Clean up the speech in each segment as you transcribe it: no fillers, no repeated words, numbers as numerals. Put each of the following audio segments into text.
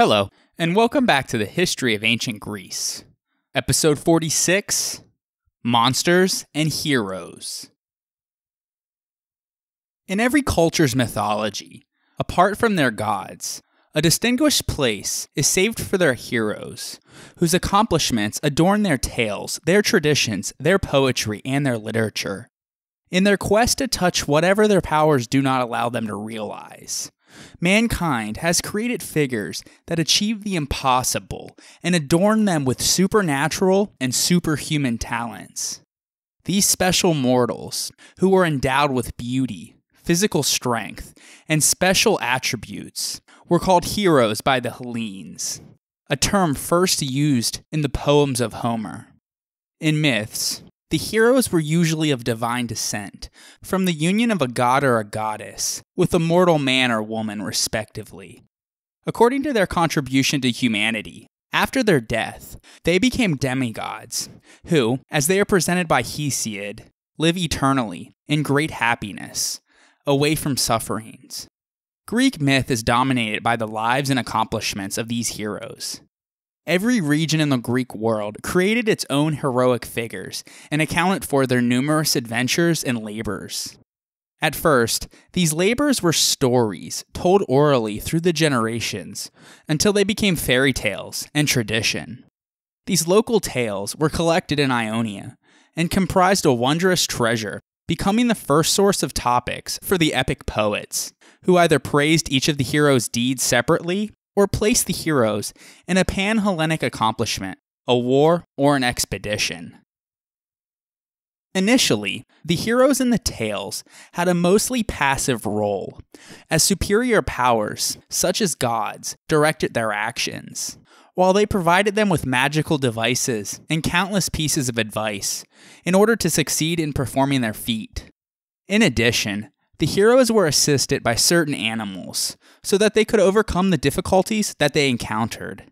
Hello, and welcome back to the History of Ancient Greece. Episode 46, Monsters and Heroes. In every culture's mythology, apart from their gods, a distinguished place is saved for their heroes, whose accomplishments adorn their tales, their traditions, their poetry, and their literature, in their quest to touch whatever their powers do not allow them to realize. Mankind has created figures that achieve the impossible and adorn them with supernatural and superhuman talents. These special mortals, who are endowed with beauty, physical strength, and special attributes, were called heroes by the Hellenes, a term first used in the poems of Homer. In myths, the heroes were usually of divine descent, from the union of a god or a goddess with a mortal man or woman, respectively. According to their contribution to humanity, after their death, they became demigods, who, as they are presented by Hesiod, live eternally in great happiness, away from sufferings. Greek myth is dominated by the lives and accomplishments of these heroes. Every region in the Greek world created its own heroic figures and accounted for their numerous adventures and labors. At first, these labors were stories told orally through the generations until they became fairy tales and tradition. These local tales were collected in Ionia and comprised a wondrous treasure, becoming the first source of topics for the epic poets, who either praised each of the heroes' deeds separately or placed the heroes in a pan-Hellenic accomplishment, a war, or an expedition. Initially, the heroes in the tales had a mostly passive role, as superior powers, such as gods, directed their actions, while they provided them with magical devices and countless pieces of advice in order to succeed in performing their feat. In addition, the heroes were assisted by certain animals, so that they could overcome the difficulties that they encountered.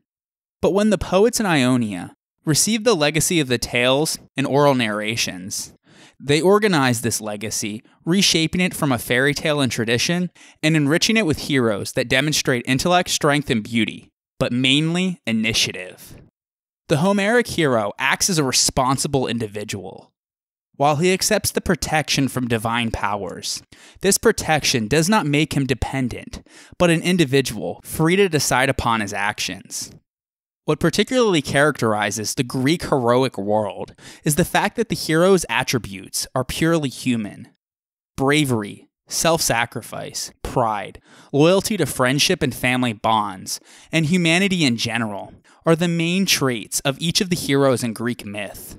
But when the poets in Ionia received the legacy of the tales and oral narrations, they organized this legacy, reshaping it from a fairy tale and tradition, and enriching it with heroes that demonstrate intellect, strength, and beauty, but mainly initiative. The Homeric hero acts as a responsible individual. While he accepts the protection from divine powers, this protection does not make him dependent, but an individual free to decide upon his actions. What particularly characterizes the Greek heroic world is the fact that the hero's attributes are purely human. Bravery, self-sacrifice, pride, loyalty to friendship and family bonds, and humanity in general are the main traits of each of the heroes in Greek myth.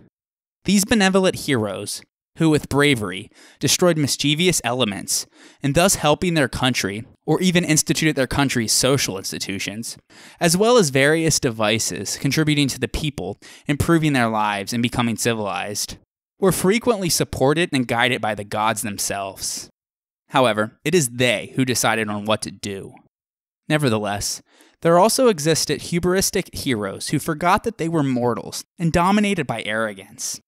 These benevolent heroes, who with bravery destroyed mischievous elements, and thus helping their country, or even instituted their country's social institutions, as well as various devices contributing to the people, improving their lives and becoming civilized, were frequently supported and guided by the gods themselves. However, it is they who decided on what to do. Nevertheless, there also existed hubristic heroes who forgot that they were mortals and dominated by arrogance.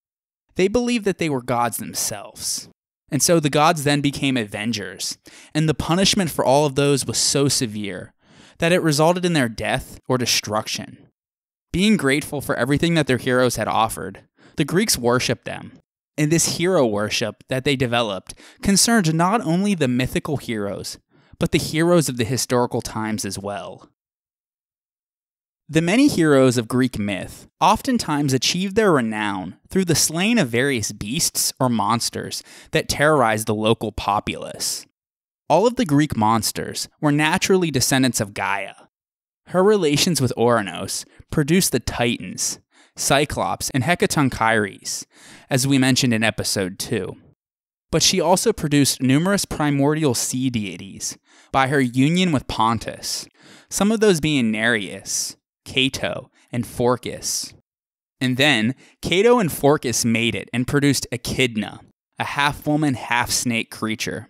They believed that they were gods themselves, and so the gods then became avengers, and the punishment for all of those was so severe that it resulted in their death or destruction. Being grateful for everything that their heroes had offered, the Greeks worshipped them, and this hero worship that they developed concerned not only the mythical heroes, but the heroes of the historical times as well. The many heroes of Greek myth oftentimes achieved their renown through the slaying of various beasts or monsters that terrorized the local populace. All of the Greek monsters were naturally descendants of Gaia. Her relations with Ouranos produced the Titans, Cyclops, and KYRIES, as we mentioned in episode 2. But she also produced numerous primordial sea deities by her union with Pontus, some of those being Nereus, Cato, and Phorcys. And then, Cato and Phorcys mated and produced Echidna, a half-woman, half-snake creature.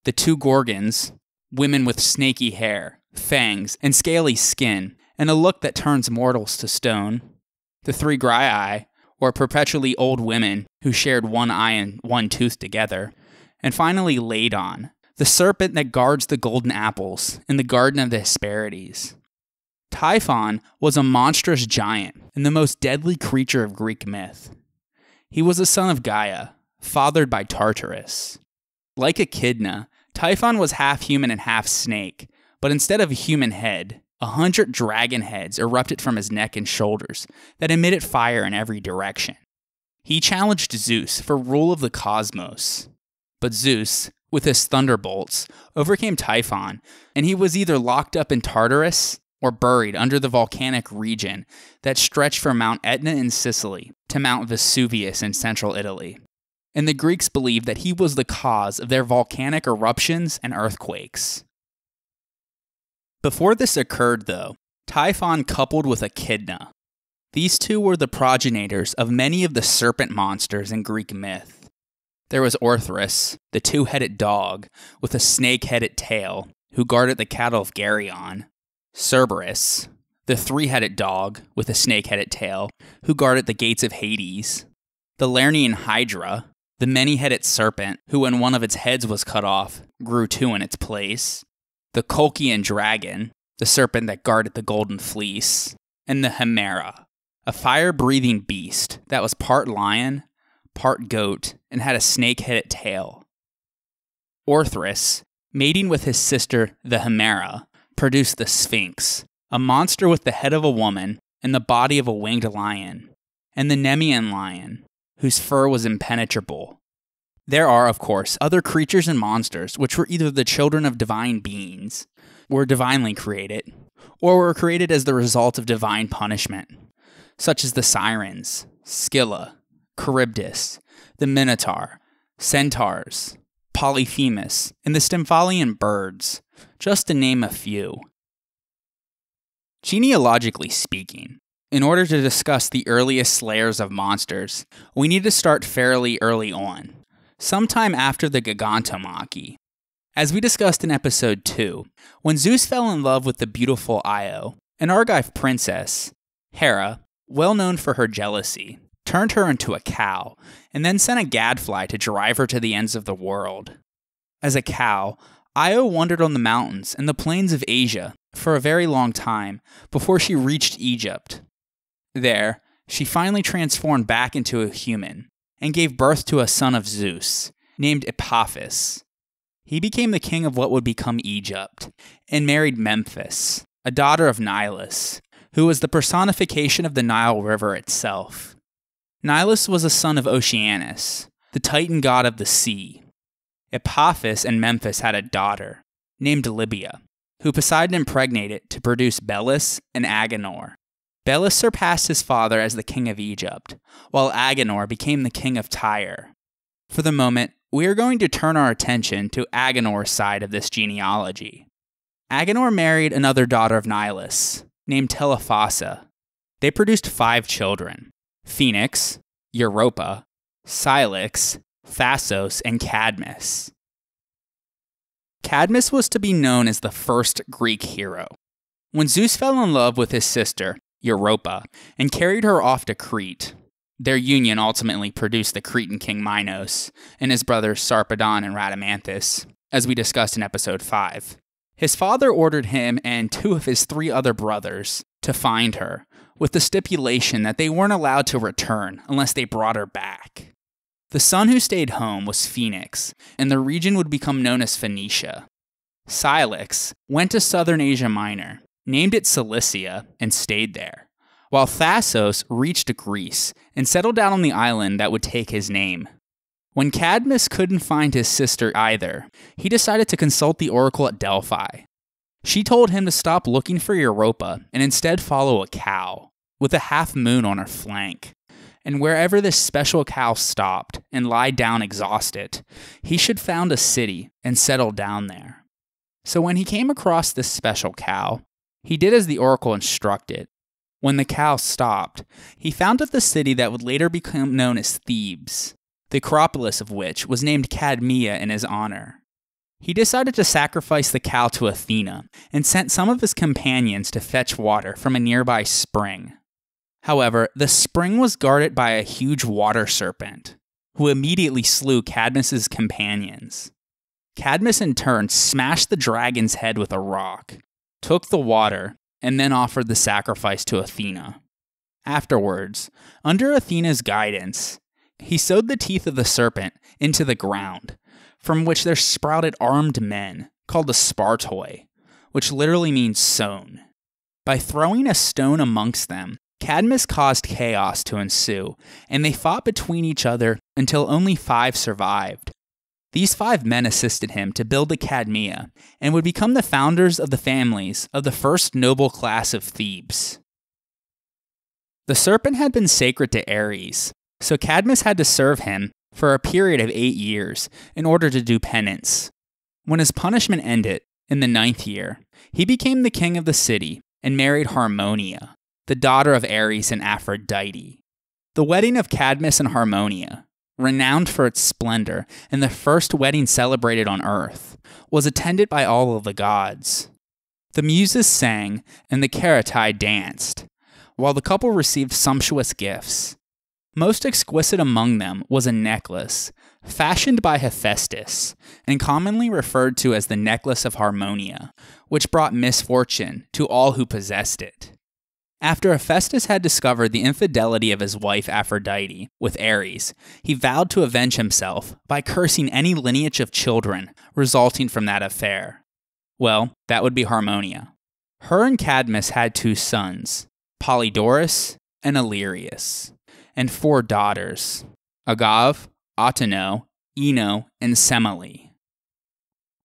The two Gorgons, women with snaky hair, fangs, and scaly skin, and a look that turns mortals to stone. The three Graii, or perpetually old women who shared one eye and one tooth together. And finally, Ladon, the serpent that guards the golden apples in the Garden of the Hesperides. Typhon was a monstrous giant and the most deadly creature of Greek myth. He was a son of Gaia, fathered by Tartarus. Like Echidna, Typhon was half human and half snake, but instead of a human head, 100 dragon heads erupted from his neck and shoulders that emitted fire in every direction. He challenged Zeus for rule of the cosmos, but Zeus, with his thunderbolts, overcame Typhon, and he was either locked up in Tartarus or buried under the volcanic region that stretched from Mount Etna in Sicily to Mount Vesuvius in central Italy. And the Greeks believed that he was the cause of their volcanic eruptions and earthquakes. Before this occurred, though, Typhon coupled with Echidna. These two were the progenitors of many of the serpent monsters in Greek myth. There was Orthrus, the two-headed dog with a snake-headed tail, who guarded the cattle of Geryon. Cerberus, the three-headed dog with a snake-headed tail, who guarded the gates of Hades. The Lernaean Hydra, the many-headed serpent, who when one of its heads was cut off, grew two in its place. The Colchian dragon, the serpent that guarded the golden fleece. And the Hemera, a fire-breathing beast that was part lion, part goat, and had a snake-headed tail. Orthrus, mating with his sister the Hemera, produced the Sphinx, a monster with the head of a woman and the body of a winged lion, and the Nemean lion, whose fur was impenetrable. There are, of course, other creatures and monsters which were either the children of divine beings, were divinely created, or were created as the result of divine punishment, such as the Sirens, Scylla, Charybdis, the Minotaur, Centaurs, Polyphemus, and the Stymphalian birds, just to name a few. Genealogically speaking, in order to discuss the earliest slayers of monsters, we need to start fairly early on, sometime after the Gigantomachy. As we discussed in episode 2, when Zeus fell in love with the beautiful Io, an Argive princess, Hera, well known for her jealousy, turned her into a cow, and then sent a gadfly to drive her to the ends of the world. As a cow, Io wandered on the mountains and the plains of Asia for a very long time before she reached Egypt. There, she finally transformed back into a human and gave birth to a son of Zeus, named Epaphus. He became the king of what would become Egypt, and married Memphis, a daughter of Nilus, who was the personification of the Nile River itself. Nilus was a son of Oceanus, the Titan god of the sea. Epaphus and Memphis had a daughter, named Libya, who Poseidon impregnated to produce Belus and Agenor. Belus surpassed his father as the king of Egypt, while Agenor became the king of Tyre. For the moment, we are going to turn our attention to Agenor's side of this genealogy. Agenor married another daughter of Nilus, named Telephassa. They produced 5 children: Phoenix, Europa, Cilix, Thasos, and Cadmus. Cadmus was to be known as the first Greek hero. When Zeus fell in love with his sister, Europa, and carried her off to Crete, their union ultimately produced the Cretan king Minos and his brothers Sarpedon and Rhadamanthus, as we discussed in episode 5. His father ordered him and 2 of his 3 other brothers to find her, with the stipulation that they weren't allowed to return unless they brought her back. The son who stayed home was Phoenix, and the region would become known as Phoenicia. Cilix went to southern Asia Minor, named it Cilicia, and stayed there, while Thasos reached Greece and settled down on the island that would take his name. When Cadmus couldn't find his sister either, he decided to consult the oracle at Delphi. She told him to stop looking for Europa and instead follow a cow, with a half moon on her flank. And wherever this special cow stopped and lied down exhausted, he should found a city and settle down there. So when he came across this special cow, he did as the oracle instructed. When the cow stopped, he founded the city that would later become known as Thebes, the Acropolis of which was named Cadmea in his honor. He decided to sacrifice the cow to Athena and sent some of his companions to fetch water from a nearby spring. However, the spring was guarded by a huge water serpent, who immediately slew Cadmus's companions. Cadmus in turn smashed the dragon's head with a rock, took the water, and then offered the sacrifice to Athena. Afterwards, under Athena's guidance, he sowed the teeth of the serpent into the ground, from which there sprouted armed men, called the Spartoi, which literally means sown. By throwing a stone amongst them, Cadmus caused chaos to ensue, and they fought between each other until only 5 survived. These 5 men assisted him to build the Cadmea, and would become the founders of the families of the first noble class of Thebes. The serpent had been sacred to Ares, so Cadmus had to serve him for a period of 8 years in order to do penance. When his punishment ended, in the 9th year, he became the king of the city and married Harmonia, the daughter of Ares and Aphrodite. The wedding of Cadmus and Harmonia, renowned for its splendor and the first wedding celebrated on Earth, was attended by all of the gods. The Muses sang and the Keratoi danced, while the couple received sumptuous gifts. Most exquisite among them was a necklace, fashioned by Hephaestus, and commonly referred to as the Necklace of Harmonia, which brought misfortune to all who possessed it. After Hephaestus had discovered the infidelity of his wife Aphrodite with Ares, he vowed to avenge himself by cursing any lineage of children resulting from that affair. Well, that would be Harmonia. Her and Cadmus had 2 sons, Polydorus and Illyrius, and 4 daughters, Agave, Autono, Ino, and Semele.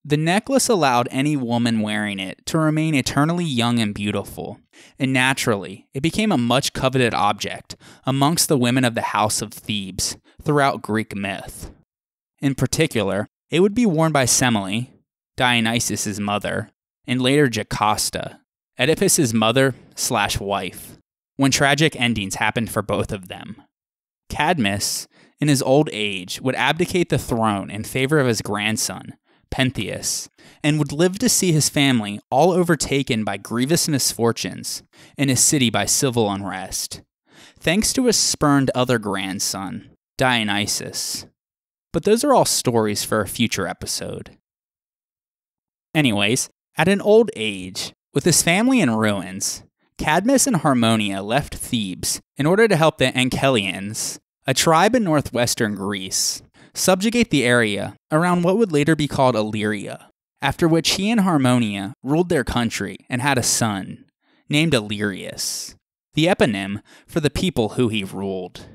The necklace allowed any woman wearing it to remain eternally young and beautiful, and naturally, it became a much coveted object amongst the women of the House of Thebes throughout Greek myth. In particular, it would be worn by Semele, Dionysus' mother, and later Jocasta, Oedipus' mother/wife, when tragic endings happened for both of them. Cadmus, in his old age, would abdicate the throne in favor of his grandson, Pentheus, and would live to see his family all overtaken by grievous misfortunes and his city by civil unrest, thanks to his spurned other grandson, Dionysus. But those are all stories for a future episode. Anyways, at an old age, with his family in ruins, Cadmus and Harmonia left Thebes in order to help the Ancelians, a tribe in northwestern Greece, subjugate the area around what would later be called Illyria, after which he and Harmonia ruled their country and had a son, named Illyrius, the eponym for the people who he ruled.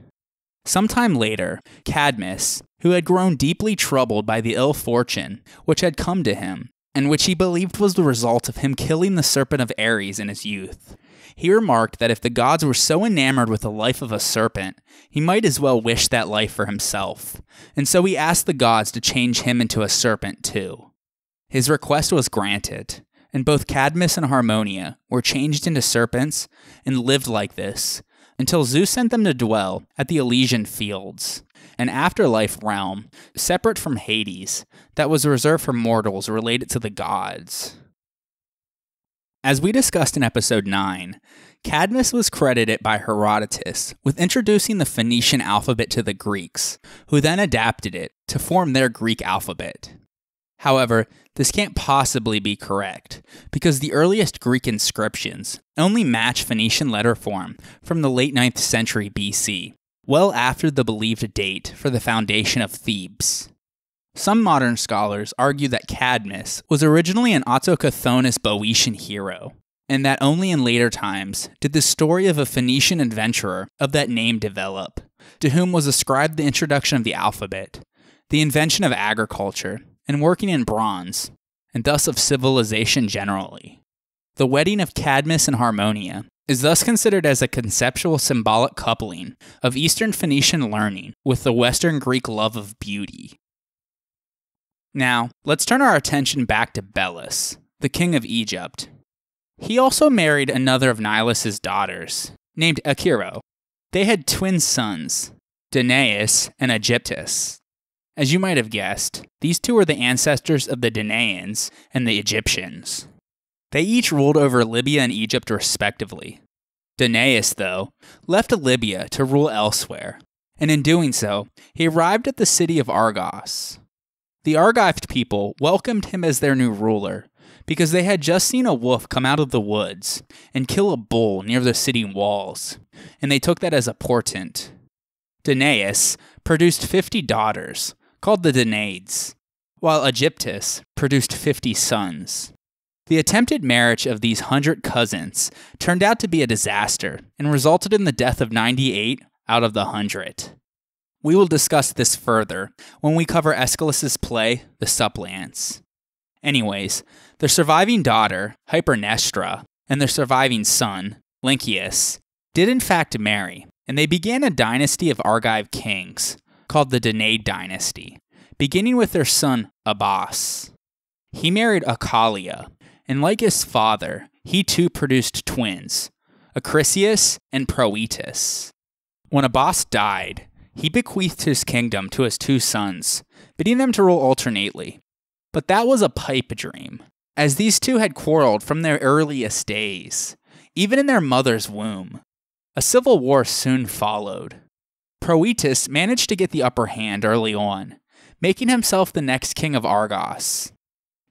Sometime later, Cadmus, who had grown deeply troubled by the ill fortune which had come to him, and which he believed was the result of him killing the serpent of Ares in his youth, he remarked that if the gods were so enamored with the life of a serpent, he might as well wish that life for himself, and so he asked the gods to change him into a serpent too. His request was granted, and both Cadmus and Harmonia were changed into serpents and lived like this, until Zeus sent them to dwell at the Elysian Fields, an afterlife realm separate from Hades that was reserved for mortals related to the gods. As we discussed in episode 9, Cadmus was credited by Herodotus with introducing the Phoenician alphabet to the Greeks, who then adapted it to form their Greek alphabet. However, this can't possibly be correct, because the earliest Greek inscriptions only match Phoenician letter form from the late 9th century BC, well after the believed date for the foundation of Thebes. Some modern scholars argue that Cadmus was originally an Autochthonous Boeotian hero, and that only in later times did the story of a Phoenician adventurer of that name develop, to whom was ascribed the introduction of the alphabet, the invention of agriculture, and working in bronze, and thus of civilization generally. The wedding of Cadmus and Harmonia is thus considered as a conceptual symbolic coupling of Eastern Phoenician learning with the Western Greek love of beauty. Now, let's turn our attention back to Belus, the king of Egypt. He also married another of Nilus' daughters, named Akiro. They had twin sons, Danaus and Aegyptus. As you might have guessed, these two were the ancestors of the Danaans and the Egyptians. They each ruled over Libya and Egypt respectively. Danaus, though, left Libya to rule elsewhere, and in doing so, he arrived at the city of Argos. The Argive people welcomed him as their new ruler, because they had just seen a wolf come out of the woods and kill a bull near the city walls, and they took that as a portent. Danaus produced 50 daughters, called the Danaids, while Aegyptus produced 50 sons. The attempted marriage of these 100 cousins turned out to be a disaster and resulted in the death of 98 out of the 100. We will discuss this further when we cover Aeschylus's play, The Suppliants. Anyways, their surviving daughter, Hypermnestra, and their surviving son, Lynceus, did in fact marry, and they began a dynasty of Argive kings, called the Danaid dynasty, beginning with their son, Abas. He married Achalia, and like his father, he too produced twins, Acrisius and Proetus. When Abas died, he bequeathed his kingdom to his 2 sons, bidding them to rule alternately. But that was a pipe dream, as these 2 had quarreled from their earliest days, even in their mother's womb. A civil war soon followed. Proetus managed to get the upper hand early on, making himself the next king of Argos.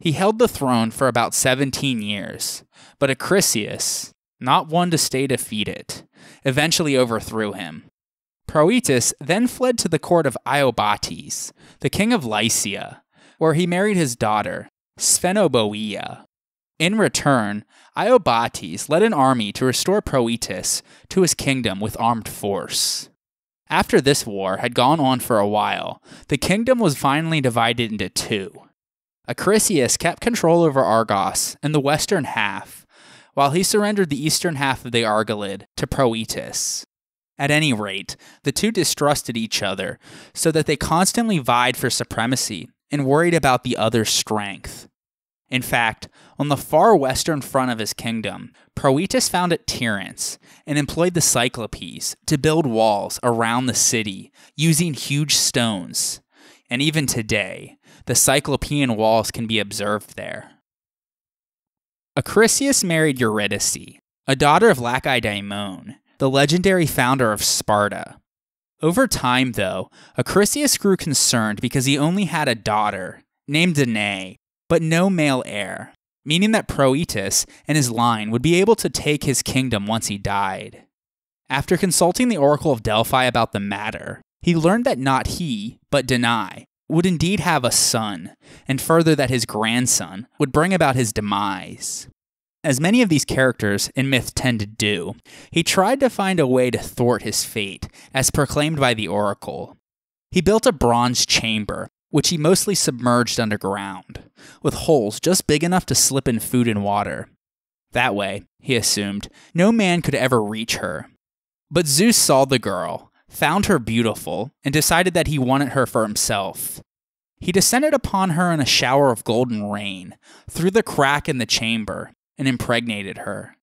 He held the throne for about 17 years, but Acrisius, not one to stay defeated, eventually overthrew him. Proetus then fled to the court of Iobates, the king of Lycia, where he married his daughter, Sphenoboea. In return, Iobates led an army to restore Proetus to his kingdom with armed force. After this war had gone on for a while, the kingdom was finally divided into 2. Acrisius kept control over Argos and the western half, while he surrendered the eastern half of the Argolid to Proetus. At any rate, the 2 distrusted each other, so that they constantly vied for supremacy and worried about the other's strength. In fact, on the far western front of his kingdom, Proetus founded Tiryns and employed the Cyclopes to build walls around the city using huge stones, and even today, the Cyclopean walls can be observed there. Acrisius married Eurydice, a daughter of Lacedaemon, the legendary founder of Sparta. Over time, though, Acrisius grew concerned because he only had a daughter, named Danae, but no male heir, meaning that Proetus and his line would be able to take his kingdom once he died. After consulting the Oracle of Delphi about the matter, he learned that not he, but Danae, would indeed have a son, and further that his grandson would bring about his demise. As many of these characters in myth tend to do, he tried to find a way to thwart his fate, as proclaimed by the oracle. He built a bronze chamber, which he mostly submerged underground, with holes just big enough to slip in food and water. That way, he assumed, no man could ever reach her. But Zeus saw the girl, found her beautiful, and decided that he wanted her for himself. He descended upon her in a shower of golden rain, through the crack in the chamber, and impregnated her.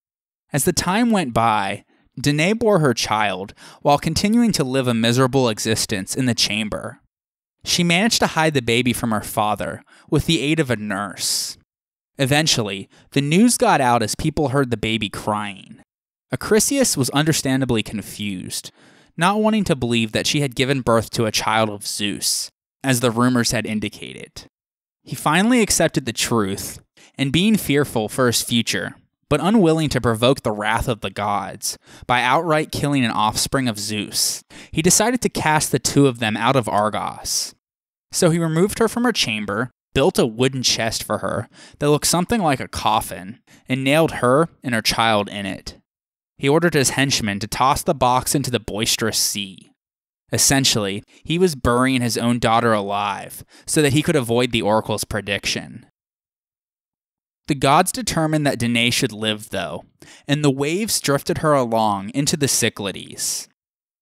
As the time went by, Danae bore her child, while continuing to live a miserable existence in the chamber. She managed to hide the baby from her father, with the aid of a nurse. Eventually, the news got out as people heard the baby crying. Acrisius was understandably confused, not wanting to believe that she had given birth to a child of Zeus, as the rumors had indicated. He finally accepted the truth, and being fearful for his future, but unwilling to provoke the wrath of the gods, by outright killing an offspring of Zeus, he decided to cast the 2 of them out of Argos. So he removed her from her chamber, built a wooden chest for her that looked something like a coffin, and nailed her and her child in it. He ordered his henchmen to toss the box into the boisterous sea. Essentially, he was burying his own daughter alive, so that he could avoid the oracle's prediction. The gods determined that Danae should live, though, and the waves drifted her along into the Cyclades.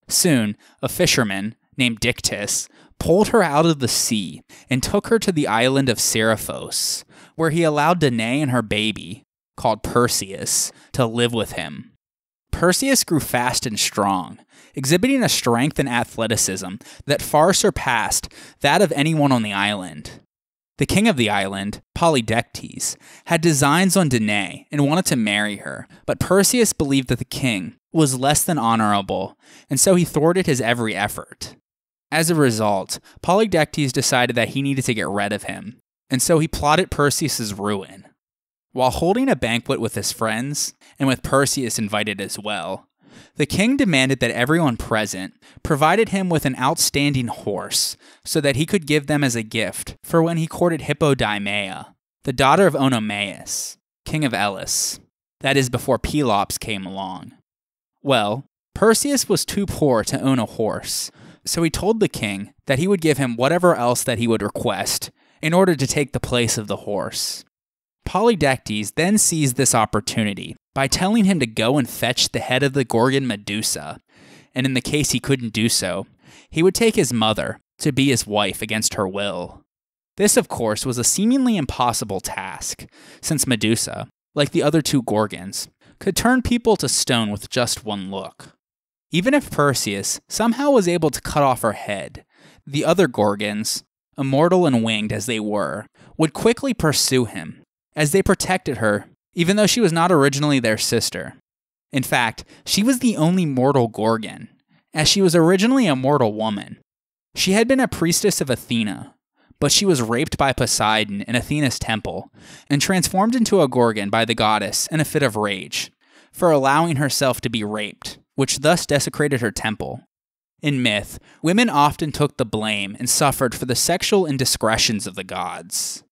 Soon, a fisherman, named Dictys, pulled her out of the sea and took her to the island of Seriphos, where he allowed Danae and her baby, called Perseus, to live with him. Perseus grew fast and strong, exhibiting a strength and athleticism that far surpassed that of anyone on the island. The king of the island, Polydectes, had designs on Danae and wanted to marry her, but Perseus believed that the king was less than honorable, and so he thwarted his every effort. As a result, Polydectes decided that he needed to get rid of him, and so he plotted Perseus' ruin. While holding a banquet with his friends, and with Perseus invited as well, the king demanded that everyone present provided him with an outstanding horse so that he could give them as a gift for when he courted Hippodamia, the daughter of Oenomaus, king of Elis. That is before Pelops came along. Well, Perseus was too poor to own a horse, so he told the king that he would give him whatever else that he would request in order to take the place of the horse. Polydectes then seized this opportunity by telling him to go and fetch the head of the Gorgon Medusa, and in the case he couldn't do so, he would take his mother to be his wife against her will. This, of course, was a seemingly impossible task, since Medusa, like the other two Gorgons, could turn people to stone with just one look. Even if Perseus somehow was able to cut off her head, the other Gorgons, immortal and winged as they were, would quickly pursue him, as they protected her, even though she was not originally their sister. In fact, she was the only mortal Gorgon, as she was originally a mortal woman. She had been a priestess of Athena, but she was raped by Poseidon in Athena's temple, and transformed into a Gorgon by the goddess in a fit of rage, for allowing herself to be raped, which thus desecrated her temple. In myth, women often took the blame and suffered for the sexual indiscretions of the gods.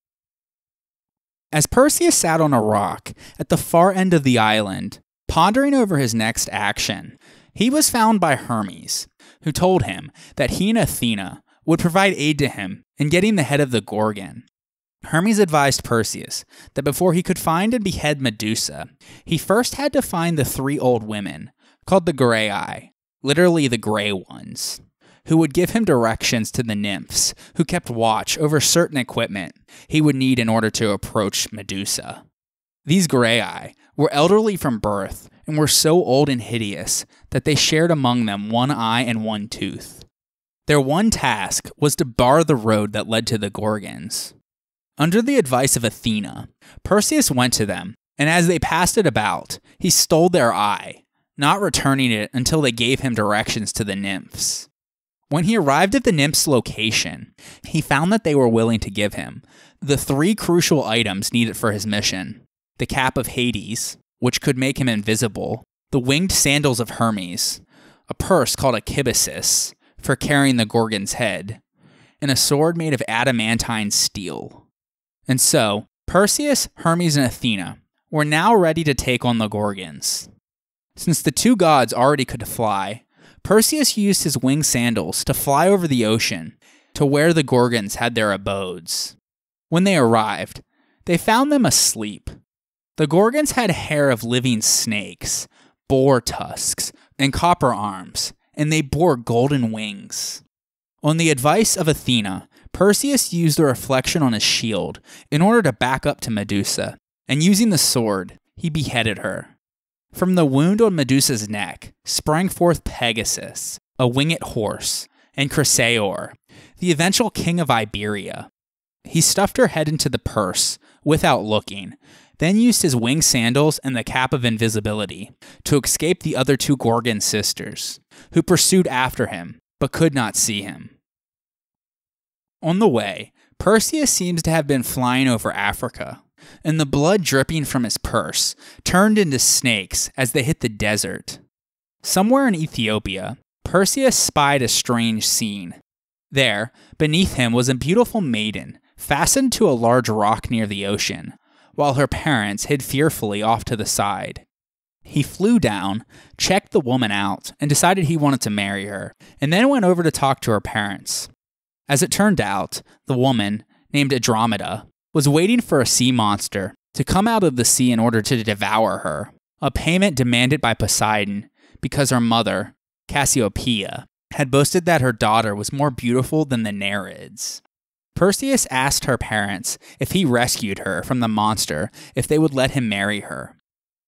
As Perseus sat on a rock at the far end of the island, pondering over his next action, he was found by Hermes, who told him that he and Athena would provide aid to him in getting the head of the Gorgon. Hermes advised Perseus that before he could find and behead Medusa, he first had to find the 3 old women, called the Graii, literally the Grey Ones, who would give him directions to the nymphs who kept watch over certain equipment he would need in order to approach Medusa. These Graii were elderly from birth and were so old and hideous that they shared among them 1 eye and 1 tooth. Their one task was to bar the road that led to the Gorgons. Under the advice of Athena, Perseus went to them, and as they passed it about, he stole their eye, not returning it until they gave him directions to the nymphs. When he arrived at the nymphs' location, he found that they were willing to give him the 3 crucial items needed for his mission: the cap of Hades, which could make him invisible, the winged sandals of Hermes, a purse called a kibisis for carrying the Gorgon's head, and a sword made of adamantine steel. And so, Perseus, Hermes, and Athena were now ready to take on the Gorgons. Since the 2 gods already could fly, Perseus used his winged sandals to fly over the ocean to where the Gorgons had their abodes. When they arrived, they found them asleep. The Gorgons had hair of living snakes, boar tusks, and copper arms, and they bore golden wings. On the advice of Athena, Perseus used the reflection on his shield in order to back up to Medusa, and using the sword, he beheaded her. From the wound on Medusa's neck sprang forth Pegasus, a winged horse, and Chrysaor, the eventual king of Iberia. He stuffed her head into the purse, without looking, then used his winged sandals and the cap of invisibility to escape the other 2 Gorgon sisters, who pursued after him, but could not see him. On the way, Perseus seems to have been flying over Africa, and the blood dripping from his purse turned into snakes as they hit the desert. Somewhere in Ethiopia, Perseus spied a strange scene. There, beneath him was a beautiful maiden, fastened to a large rock near the ocean, while her parents hid fearfully off to the side. He flew down, checked the woman out, and decided he wanted to marry her, and then went over to talk to her parents. As it turned out, the woman, named Andromeda, was waiting for a sea monster to come out of the sea in order to devour her, a payment demanded by Poseidon because her mother, Cassiopeia, had boasted that her daughter was more beautiful than the Nereids. Perseus asked her parents if he rescued her from the monster if they would let him marry her.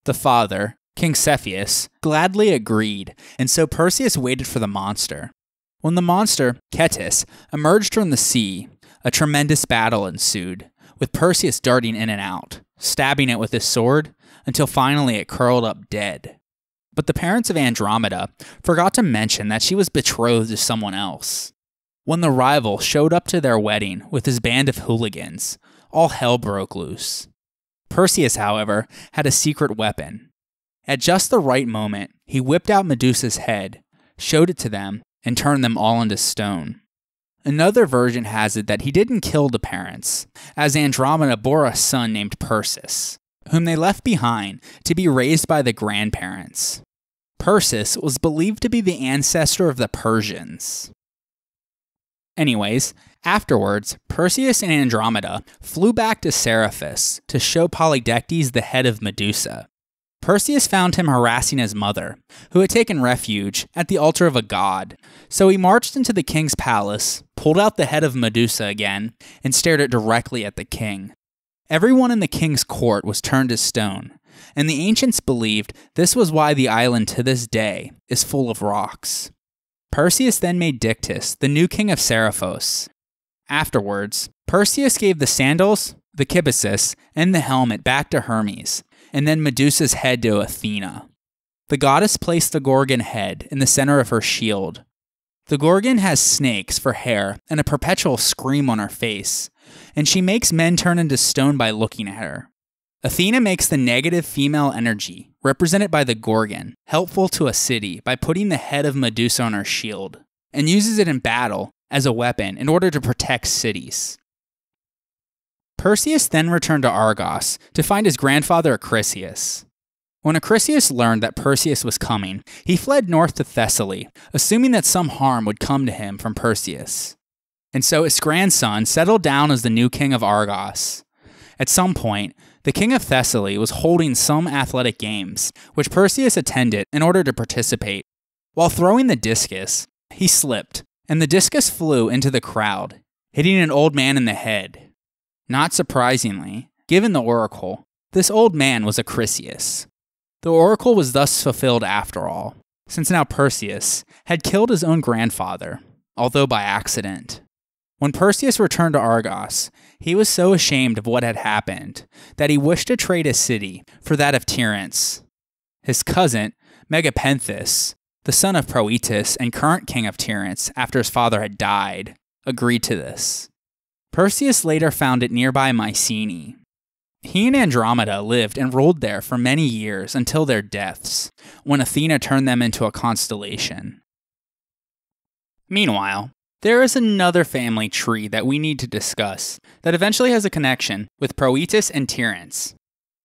The father, King Cepheus, gladly agreed, and so Perseus waited for the monster. When the monster, Cetus, emerged from the sea, a tremendous battle ensued, with Perseus darting in and out, stabbing it with his sword, until finally it curled up dead. But the parents of Andromeda forgot to mention that she was betrothed to someone else. When the rival showed up to their wedding with his band of hooligans, all hell broke loose. Perseus, however, had a secret weapon. At just the right moment, he whipped out Medusa's head, showed it to them, and turned them all into stone. Another version has it that he didn't kill the parents, as Andromeda bore a son named Perseus, whom they left behind to be raised by the grandparents. Perseus was believed to be the ancestor of the Persians. Anyways, afterwards, Perseus and Andromeda flew back to Sisyphus to show Polydectes the head of Medusa. Perseus found him harassing his mother, who had taken refuge at the altar of a god, so he marched into the king's palace, pulled out the head of Medusa again, and stared it directly at the king. Everyone in the king's court was turned to stone, and the ancients believed this was why the island to this day is full of rocks. Perseus then made Dictys the new king of Seriphos. Afterwards, Perseus gave the sandals, the kibisus, and the helmet back to Hermes, and then Medusa's head to Athena. The goddess placed the Gorgon head in the center of her shield. The Gorgon has snakes for hair and a perpetual scream on her face, and she makes men turn into stone by looking at her. Athena makes the negative female energy, represented by the Gorgon, helpful to a city by putting the head of Medusa on her shield, and uses it in battle as a weapon in order to protect cities. Perseus then returned to Argos to find his grandfather Acrisius. When Acrisius learned that Perseus was coming, he fled north to Thessaly, assuming that some harm would come to him from Perseus. And so his grandson settled down as the new king of Argos. At some point, the king of Thessaly was holding some athletic games, which Perseus attended in order to participate. While throwing the discus, he slipped, and the discus flew into the crowd, hitting an old man in the head. Not surprisingly, given the oracle, this old man was Acrisius. The oracle was thus fulfilled after all, since now Perseus had killed his own grandfather, although by accident. When Perseus returned to Argos, he was so ashamed of what had happened that he wished to trade his city for that of Tiryns. His cousin, Megapenthus, the son of Proetus and current king of Tiryns after his father had died, agreed to this. Perseus later founded nearby Mycenae. He and Andromeda lived and ruled there for many years until their deaths, when Athena turned them into a constellation. Meanwhile, there is another family tree that we need to discuss that eventually has a connection with Proetus and Tiryns.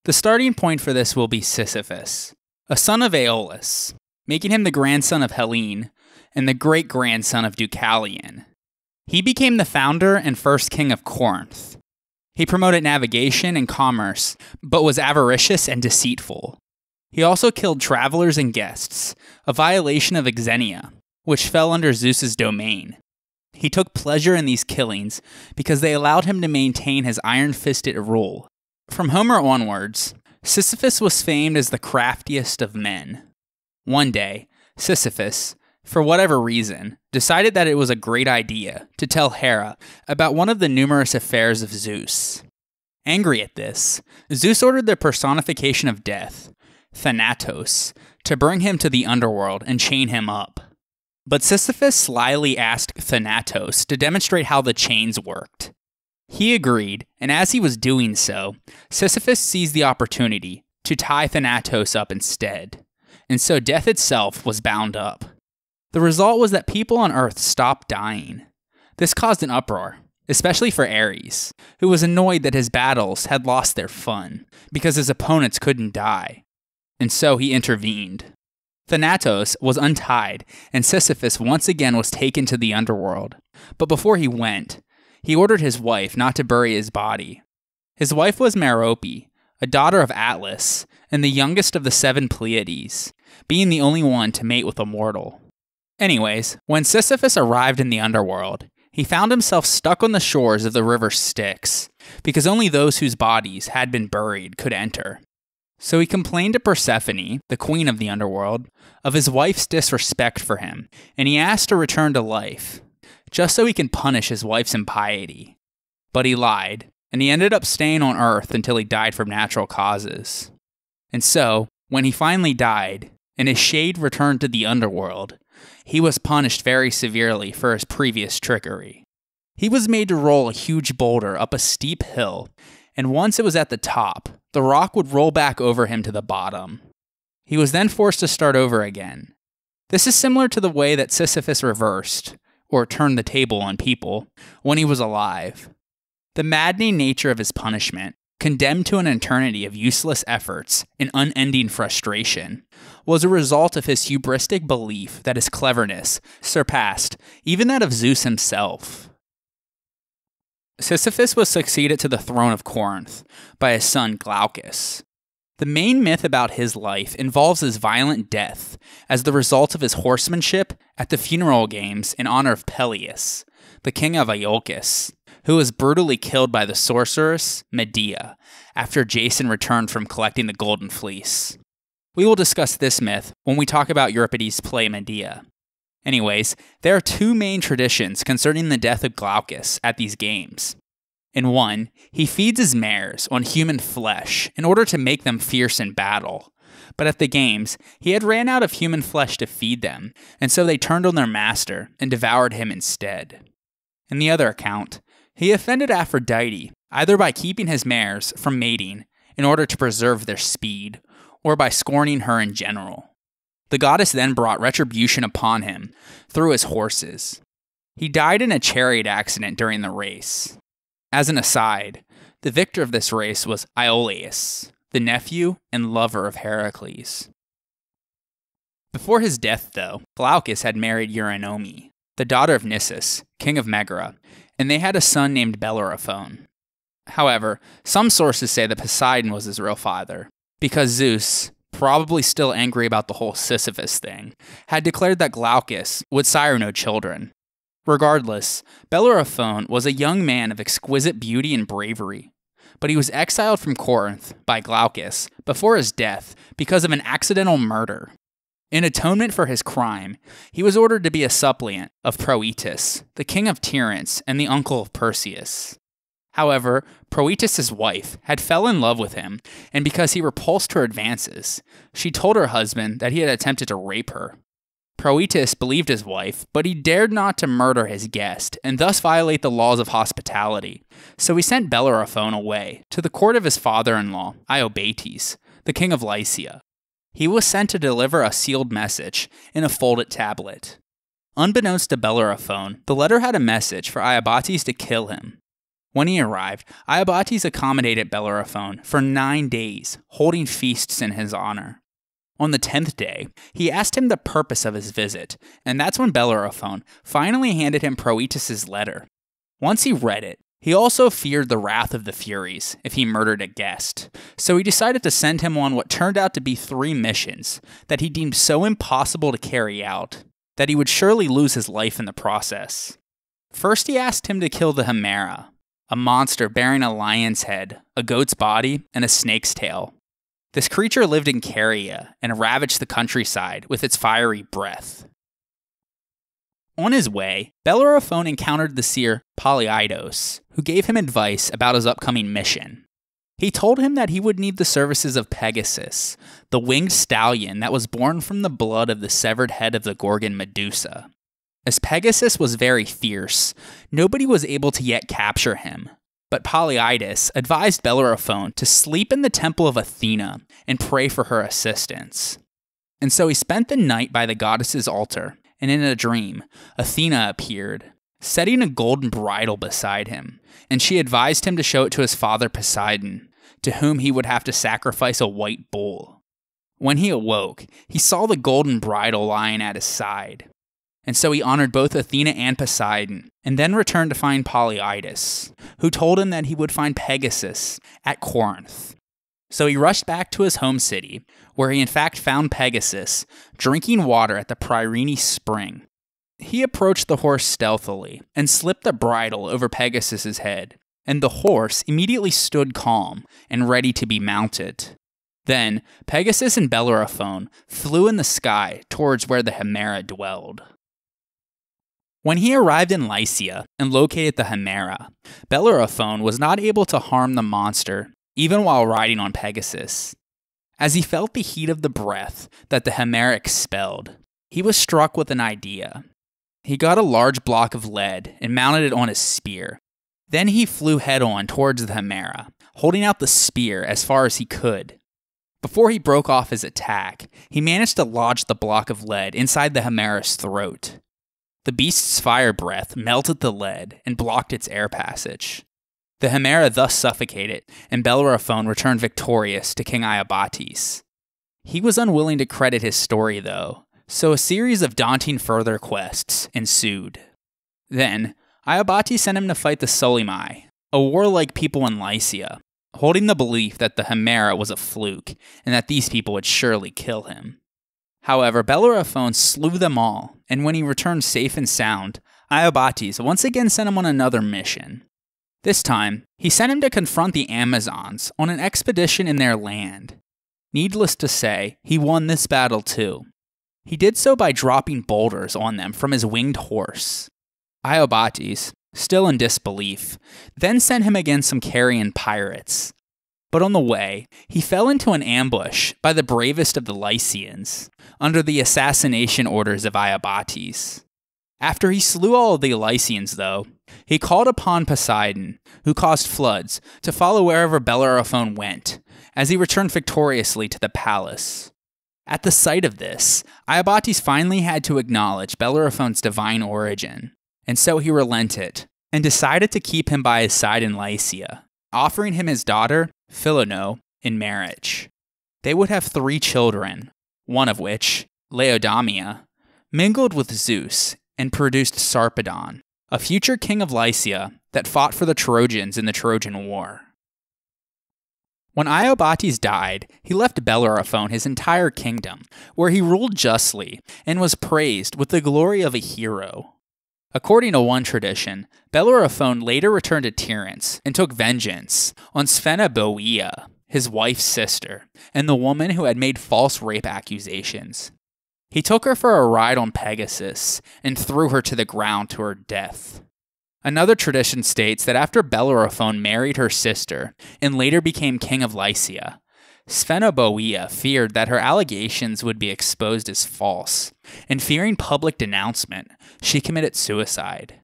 The starting point for this will be Sisyphus, a son of Aeolus, making him the grandson of Hellene and the great-grandson of Deucalion. He became the founder and first king of Corinth. He promoted navigation and commerce, but was avaricious and deceitful. He also killed travelers and guests, a violation of Xenia, which fell under Zeus's domain. He took pleasure in these killings because they allowed him to maintain his iron-fisted rule. From Homer onwards, Sisyphus was famed as the craftiest of men. One day, Sisyphus, for whatever reason, decided that it was a great idea to tell Hera about one of the numerous affairs of Zeus. Angry at this, Zeus ordered the personification of death, Thanatos, to bring him to the underworld and chain him up. But Sisyphus slyly asked Thanatos to demonstrate how the chains worked. He agreed, and as he was doing so, Sisyphus seized the opportunity to tie Thanatos up instead, and so death itself was bound up. The result was that people on Earth stopped dying. This caused an uproar, especially for Ares, who was annoyed that his battles had lost their fun, because his opponents couldn't die, and so he intervened. Thanatos was untied, and Sisyphus once again was taken to the underworld. But before he went, he ordered his wife not to bury his body. His wife was Merope, a daughter of Atlas, and the youngest of the 7 Pleiades, being the only one to mate with a mortal. Anyways, when Sisyphus arrived in the underworld, he found himself stuck on the shores of the river Styx, because only those whose bodies had been buried could enter. So he complained to Persephone, the queen of the underworld, of his wife's disrespect for him, and he asked to return to life, just so he can punish his wife's impiety. But he lied, and he ended up staying on Earth until he died from natural causes. And so, when he finally died, and his shade returned to the underworld, he was punished very severely for his previous trickery. He was made to roll a huge boulder up a steep hill, and once it was at the top, the rock would roll back over him to the bottom. He was then forced to start over again. This is similar to the way that Sisyphus reversed, or turned the table on people, when he was alive. The maddening nature of his punishment, condemned to an eternity of useless efforts and unending frustration, was a result of his hubristic belief that his cleverness surpassed even that of Zeus himself. Sisyphus was succeeded to the throne of Corinth by his son Glaucus. The main myth about his life involves his violent death as the result of his horsemanship at the funeral games in honor of Peleus, the king of Iolcus, who was brutally killed by the sorceress Medea after Jason returned from collecting the Golden Fleece. We will discuss this myth when we talk about Euripides' play Medea. Anyways, there are two main traditions concerning the death of Glaucus at these games. In one, he feeds his mares on human flesh in order to make them fierce in battle. But at the games, he had ran out of human flesh to feed them, and so they turned on their master and devoured him instead. In the other account, he offended Aphrodite either by keeping his mares from mating in order to preserve their speed, or by scorning her in general. The goddess then brought retribution upon him through his horses. He died in a chariot accident during the race. As an aside, the victor of this race was Iolaus, the nephew and lover of Heracles. Before his death, though, Glaucus had married Eurynome, the daughter of Nisus, king of Megara, and they had a son named Bellerophon. However, some sources say that Poseidon was his real father, because Zeus, probably still angry about the whole Sisyphus thing, had declared that Glaucus would sire no children. Regardless, Bellerophon was a young man of exquisite beauty and bravery, but he was exiled from Corinth by Glaucus before his death because of an accidental murder. In atonement for his crime, he was ordered to be a suppliant of Proetus, the king of Tiryns and the uncle of Perseus. However, Proetus' wife had fell in love with him, and because he repulsed her advances, she told her husband that he had attempted to rape her. Proetus believed his wife, but he dared not to murder his guest, and thus violate the laws of hospitality, so he sent Bellerophon away to the court of his father-in-law, Iobates, the king of Lycia. He was sent to deliver a sealed message in a folded tablet. Unbeknownst to Bellerophon, the letter had a message for Iobates to kill him. When he arrived, Iobates accommodated Bellerophon for 9 days, holding feasts in his honor. On the 10th day, he asked him the purpose of his visit, and that's when Bellerophon finally handed him Proetus' letter. Once he read it, he also feared the wrath of the Furies if he murdered a guest, so he decided to send him on what turned out to be 3 missions that he deemed so impossible to carry out that he would surely lose his life in the process. First, he asked him to kill the Hemera, a monster bearing a lion's head, a goat's body, and a snake's tail. This creature lived in KYRIE and ravaged the countryside with its fiery breath. On his way, Bellerophon encountered the seer Polyidus, who gave him advice about his upcoming mission. He told him that he would need the services of Pegasus, the winged stallion that was born from the blood of the severed head of the Gorgon Medusa. As Pegasus was very fierce, nobody was able to yet capture him, but Polyidus advised Bellerophon to sleep in the temple of Athena and pray for her assistance. And so he spent the night by the goddess's altar, and in a dream, Athena appeared, setting a golden bridle beside him, and she advised him to show it to his father Poseidon, to whom he would have to sacrifice a white bull. When he awoke, he saw the golden bridle lying at his side, and so he honored both Athena and Poseidon, and then returned to find Polyidus, who told him that he would find Pegasus at Corinth. So he rushed back to his home city, where he in fact found Pegasus drinking water at the Pirene spring. He approached the horse stealthily and slipped the bridle over Pegasus's head, and the horse immediately stood calm and ready to be mounted. Then Pegasus and Bellerophon flew in the sky towards where the Hemera dwelled. When he arrived in Lycia and located the Hemera, Bellerophon was not able to harm the monster, even while riding on Pegasus. As he felt the heat of the breath that the Hemera expelled, he was struck with an idea. He got a large block of lead and mounted it on his spear. Then he flew head-on towards the Hemera, holding out the spear as far as he could. Before he broke off his attack, he managed to lodge the block of lead inside the Chimera's throat. The beast's fire breath melted the lead and blocked its air passage. The Chimera thus suffocated, and Bellerophon returned victorious to King Iobates. He was unwilling to credit his story, though, so a series of daunting further quests ensued. Then, Iobates sent him to fight the Solymi, a warlike people in Lycia, holding the belief that the Chimera was a fluke, and that these people would surely kill him. However, Bellerophon slew them all, and when he returned safe and sound, Iobates once again sent him on another mission. This time, he sent him to confront the Amazons on an expedition in their land. Needless to say, he won this battle too. He did so by dropping boulders on them from his winged horse. Iobates, still in disbelief, then sent him against some Carian pirates. But on the way, he fell into an ambush by the bravest of the Lycians, under the assassination orders of Iobates. After he slew all of the Lycians, though, he called upon Poseidon, who caused floods, to follow wherever Bellerophon went, as he returned victoriously to the palace. At the sight of this, Iobates finally had to acknowledge Bellerophon's divine origin, and so he relented, and decided to keep him by his side in Lycia, offering him his daughter, Philono, in marriage. They would have 3 children, one of which, Laodamia, mingled with Zeus and produced Sarpedon, a future king of Lycia that fought for the Trojans in the Trojan War. When Iobates died, he left Bellerophon his entire kingdom, where he ruled justly and was praised with the glory of a hero. According to one tradition, Bellerophon later returned to Tiryns and took vengeance on Sphenoboea, his wife's sister, and the woman who had made false rape accusations. He took her for a ride on Pegasus and threw her to the ground to her death. Another tradition states that after Bellerophon married her sister and later became king of Lycia, Sphenoboea feared that her allegations would be exposed as false, and fearing public denouncement, she committed suicide.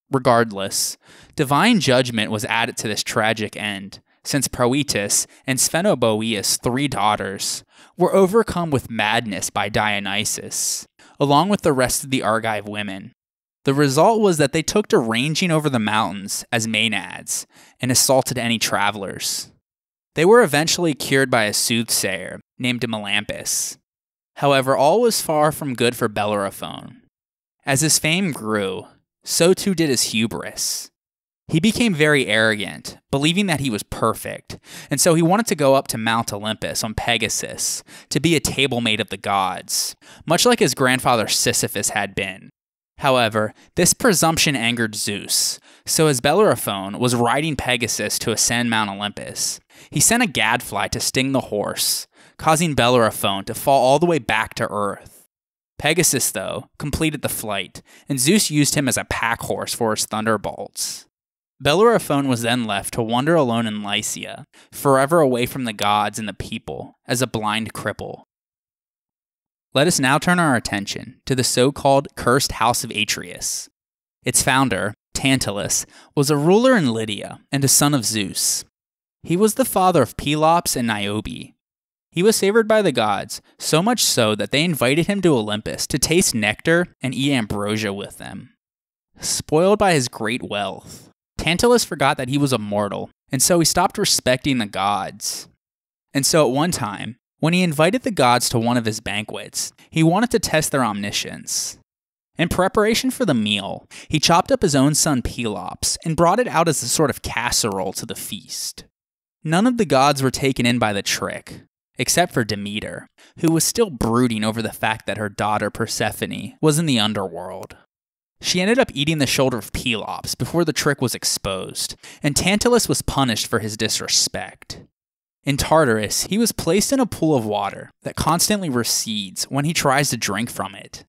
Regardless, divine judgment was added to this tragic end, since Proetus and Sphenoboea's 3 daughters were overcome with madness by Dionysus, along with the rest of the Argive women. The result was that they took to ranging over the mountains as maenads and assaulted any travelers. They were eventually cured by a soothsayer named Melampus. However, all was far from good for Bellerophon. As his fame grew, so too did his hubris. He became very arrogant, believing that he was perfect, and so he wanted to go up to Mount Olympus on Pegasus to be a tablemate of the gods, much like his grandfather Sisyphus had been. However, this presumption angered Zeus, so as Bellerophon was riding Pegasus to ascend Mount Olympus, he sent a gadfly to sting the horse, causing Bellerophon to fall all the way back to Earth. Pegasus, though, completed the flight, and Zeus used him as a pack horse for his thunderbolts. Bellerophon was then left to wander alone in Lycia, forever away from the gods and the people, as a blind cripple. Let us now turn our attention to the so-called cursed house of Atreus. Its founder, Tantalus, was a ruler in Lydia and a son of Zeus. He was the father of Pelops and Niobe. He was favored by the gods, so much so that they invited him to Olympus to taste nectar and eat ambrosia with them. Spoiled by his great wealth, Tantalus forgot that he was a mortal, and so he stopped respecting the gods. And so at one time, when he invited the gods to one of his banquets, he wanted to test their omniscience. In preparation for the meal, he chopped up his own son Pelops and brought it out as a sort of casserole to the feast. None of the gods were taken in by the trick, except for Demeter, who was still brooding over the fact that her daughter Persephone was in the underworld. She ended up eating the shoulder of Pelops before the trick was exposed, and Tantalus was punished for his disrespect. In Tartarus, he was placed in a pool of water that constantly recedes when he tries to drink from it.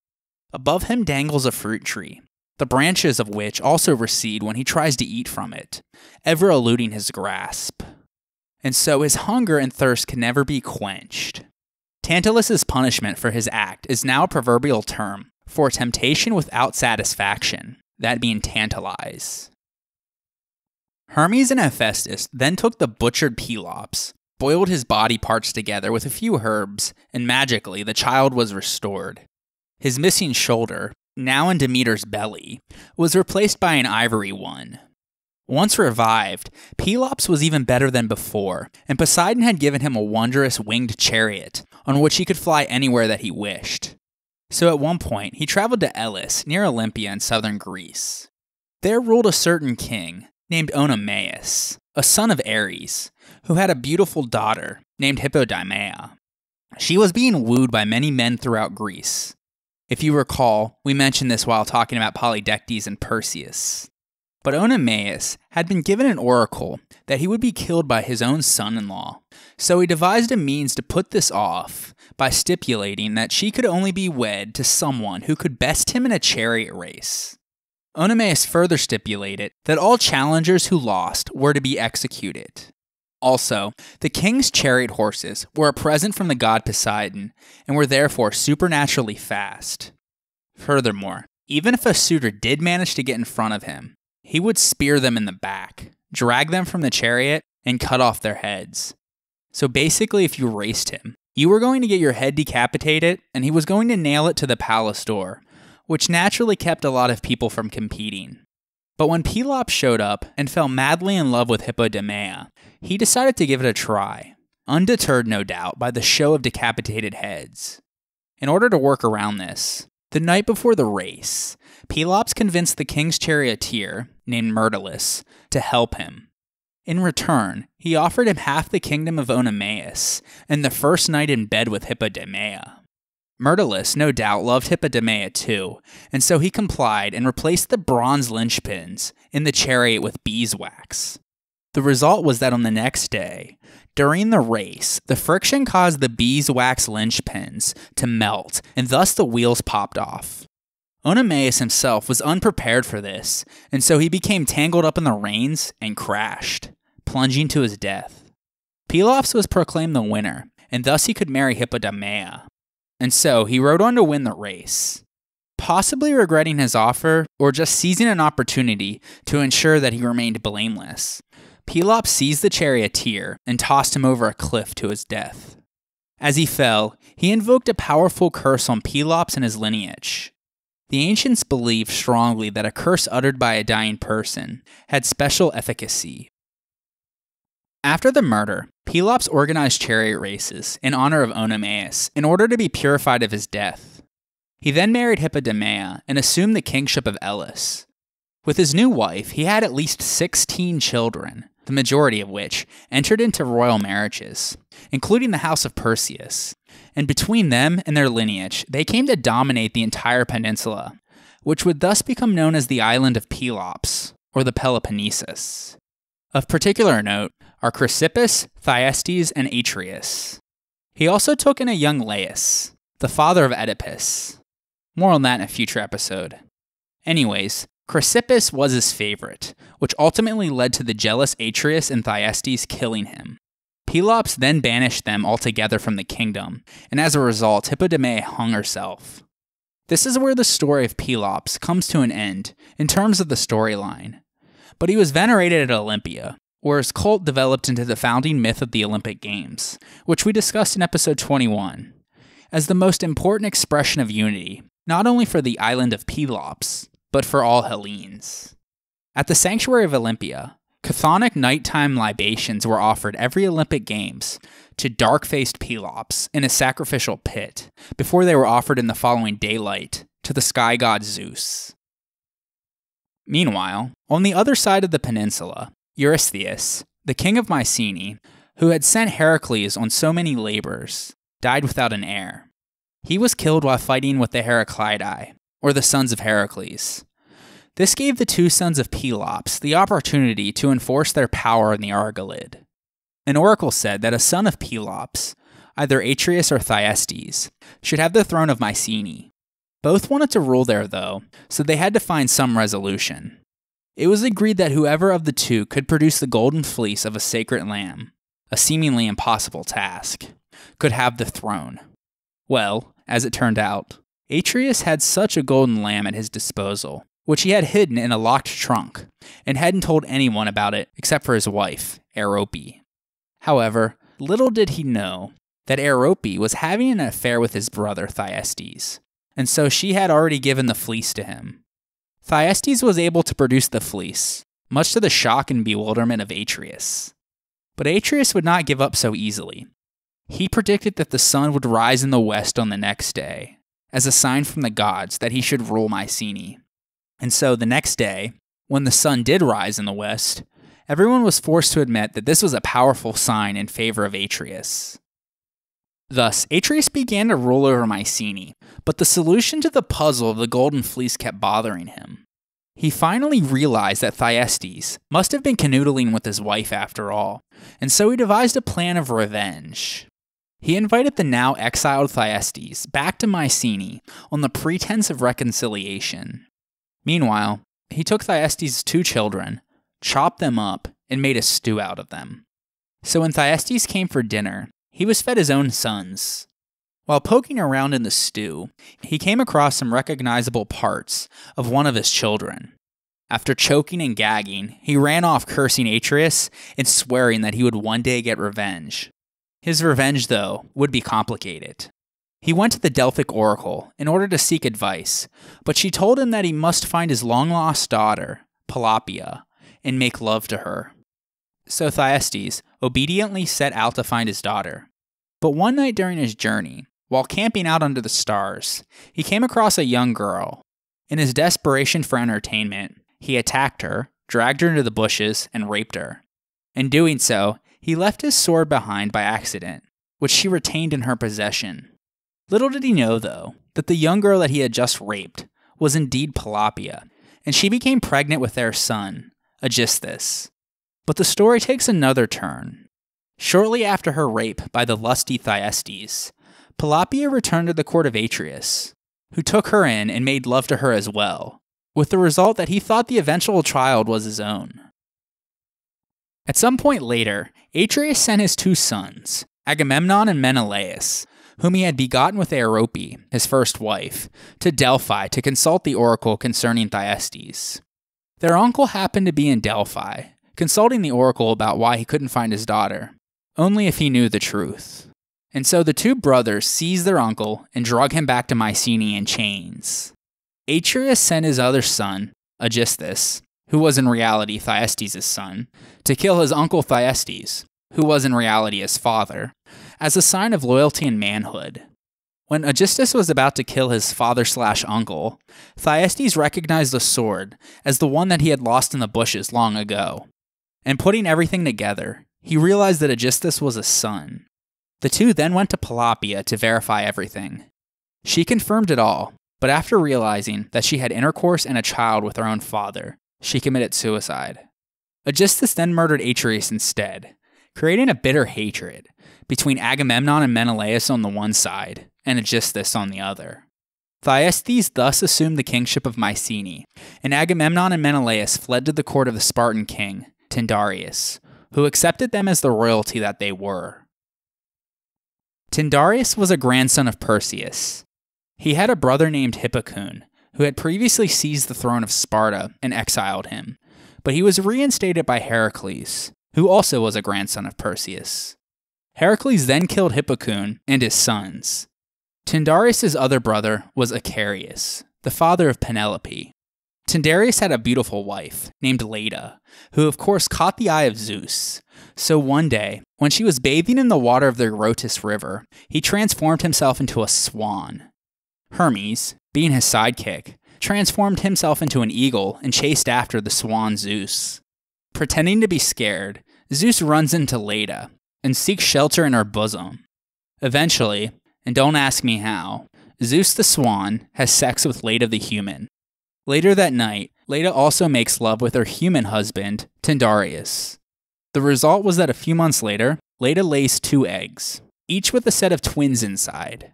Above him dangles a fruit tree, the branches of which also recede when he tries to eat from it, ever eluding his grasp. And so his hunger and thirst can never be quenched. Tantalus's punishment for his act is now a proverbial term for temptation without satisfaction, that being tantalize. Hermes and Hephaestus then took the butchered Pelops, boiled his body parts together with a few herbs, and magically the child was restored. His missing shoulder, now in Demeter's belly, was replaced by an ivory one. Once revived, Pelops was even better than before, and Poseidon had given him a wondrous winged chariot on which he could fly anywhere that he wished. So at one point, he traveled to Elis, near Olympia in southern Greece. There ruled a certain king, named Oenomaus, a son of Ares, who had a beautiful daughter named Hippodamia. She was being wooed by many men throughout Greece. If you recall, we mentioned this while talking about Polydectes and Perseus. But Oenomaus had been given an oracle that he would be killed by his own son-in-law, so he devised a means to put this off by stipulating that she could only be wed to someone who could best him in a chariot race. Oenomaus further stipulated that all challengers who lost were to be executed. Also, the king's chariot horses were a present from the god Poseidon and were therefore supernaturally fast. Furthermore, even if a suitor did manage to get in front of him, he would spear them in the back, drag them from the chariot, and cut off their heads. So basically, if you raced him, you were going to get your head decapitated, and he was going to nail it to the palace door, which naturally kept a lot of people from competing. But when Pelops showed up and fell madly in love with Hippodamia, he decided to give it a try, undeterred no doubt by the show of decapitated heads. In order to work around this, the night before the race, Pelops convinced the king's charioteer, named Myrtilus, to help him. In return, he offered him half the kingdom of Oenomaus and the first night in bed with Hippodamia. Myrtilus, no doubt, loved Hippodamia too, and so he complied and replaced the bronze linchpins in the chariot with beeswax. The result was that on the next day, during the race, the friction caused the beeswax linchpins to melt, and thus the wheels popped off. Oenomaus himself was unprepared for this, and so he became tangled up in the reins and crashed, plunging to his death. Pelops was proclaimed the winner, and thus he could marry Hippodamia. And so he rode on to win the race, possibly regretting his offer or just seizing an opportunity to ensure that he remained blameless. Pelops seized the charioteer and tossed him over a cliff to his death. As he fell, he invoked a powerful curse on Pelops and his lineage. The ancients believed strongly that a curse uttered by a dying person had special efficacy. After the murder, Pelops organized chariot races in honor of Oenomaus in order to be purified of his death. He then married Hippodamia and assumed the kingship of Elis. With his new wife, he had at least 16 children, the majority of which entered into royal marriages, including the house of Perseus, and between them and their lineage, they came to dominate the entire peninsula, which would thus become known as the island of Pelops, or the Peloponnesus. Of particular note are Sisyphus, Thyestes, and Atreus. He also took in a young Laius, the father of Oedipus. More on that in a future episode. Anyways, Sisyphus was his favorite, which ultimately led to the jealous Atreus and Thyestes killing him. Pelops then banished them altogether from the kingdom, and as a result, Hippodamia hung herself. This is where the story of Pelops comes to an end in terms of the storyline. But he was venerated at Olympia, where his cult developed into the founding myth of the Olympic Games, which we discussed in episode 21, as the most important expression of unity, not only for the island of Pelops, but for all Hellenes. At the sanctuary of Olympia, chthonic nighttime libations were offered every Olympic Games to dark-faced Pelops in a sacrificial pit, before they were offered in the following daylight to the sky god Zeus. Meanwhile, on the other side of the peninsula, Eurystheus, the king of Mycenae, who had sent Heracles on so many labors, died without an heir. He was killed while fighting with the Heraclidae, or the sons of Heracles. This gave the two sons of Pelops the opportunity to enforce their power in the Argolid. An oracle said that a son of Pelops, either Atreus or Thyestes, should have the throne of Mycenae. Both wanted to rule there, though, so they had to find some resolution. It was agreed that whoever of the two could produce the golden fleece of a sacred lamb, a seemingly impossible task, could have the throne. Well, as it turned out, Atreus had such a golden lamb at his disposal which he had hidden in a locked trunk, and hadn't told anyone about it except for his wife, Arope. However, little did he know that Arope was having an affair with his brother Thyestes, and so she had already given the fleece to him. Thyestes was able to produce the fleece, much to the shock and bewilderment of Atreus. But Atreus would not give up so easily. He predicted that the sun would rise in the west on the next day, as a sign from the gods that he should rule Mycenae. And so the next day, when the sun did rise in the west, everyone was forced to admit that this was a powerful sign in favor of Atreus. Thus, Atreus began to rule over Mycenae, but the solution to the puzzle of the golden fleece kept bothering him. He finally realized that Thyestes must have been canoodling with his wife after all, and so he devised a plan of revenge. He invited the now exiled Thyestes back to Mycenae on the pretense of reconciliation. Meanwhile, he took Thyestes' 2 children, chopped them up, and made a stew out of them. So when Thyestes came for dinner, he was fed his own sons. While poking around in the stew, he came across some recognizable parts of one of his children. After choking and gagging, he ran off cursing Atreus and swearing that he would one day get revenge. His revenge, though, would be complicated. He went to the Delphic oracle in order to seek advice, but she told him that he must find his long-lost daughter, Pelopia, and make love to her. So Thyestes obediently set out to find his daughter. But one night during his journey, while camping out under the stars, he came across a young girl. In his desperation for entertainment, he attacked her, dragged her into the bushes, and raped her. In doing so, he left his sword behind by accident, which she retained in her possession. Little did he know, though, that the young girl that he had just raped was indeed Pelopia, and she became pregnant with their son, Aegisthus. But the story takes another turn. Shortly after her rape by the lusty Thyestes, Pelopia returned to the court of Atreus, who took her in and made love to her as well, with the result that he thought the eventual child was his own. At some point later, Atreus sent his 2 sons, Agamemnon and Menelaus, whom he had begotten with Arope, his first wife, to Delphi to consult the oracle concerning Thyestes. Their uncle happened to be in Delphi, consulting the oracle about why he couldn't find his daughter, only if he knew the truth. And so the 2 brothers seized their uncle and drug him back to Mycenae in chains. Atreus sent his other son, Aegisthus, who was in reality Thyestes' son, to kill his uncle Thyestes, who was in reality his father, as a sign of loyalty and manhood. When Aegisthus was about to kill his father/uncle, Thyestes recognized the sword as the one that he had lost in the bushes long ago. And putting everything together, he realized that Aegisthus was a son. The 2 then went to Pelopia to verify everything. She confirmed it all, but after realizing that she had intercourse and a child with her own father, she committed suicide. Aegisthus then murdered Atreus instead, creating a bitter hatred between Agamemnon and Menelaus on the one side, and Aegisthus on the other. Thyestes thus assumed the kingship of Mycenae, and Agamemnon and Menelaus fled to the court of the Spartan king, Tyndareus, who accepted them as the royalty that they were. Tyndareus was a grandson of Perseus. He had a brother named Hippocon, who had previously seized the throne of Sparta and exiled him, but he was reinstated by Heracles, who also was a grandson of Perseus. Heracles then killed Hippocon and his sons. Tyndareus' other brother was Icarius, the father of Penelope. Tyndareus had a beautiful wife named Leda, who of course caught the eye of Zeus. So one day, when she was bathing in the water of the Eurotas River, he transformed himself into a swan. Hermes, being his sidekick, transformed himself into an eagle and chased after the swan Zeus. Pretending to be scared, Zeus runs into Leda and seeks shelter in her bosom. Eventually, and don't ask me how, Zeus the swan has sex with Leda the human. Later that night, Leda also makes love with her human husband, Tyndareus. The result was that a few months later, Leda lays 2 eggs, each with a set of twins inside.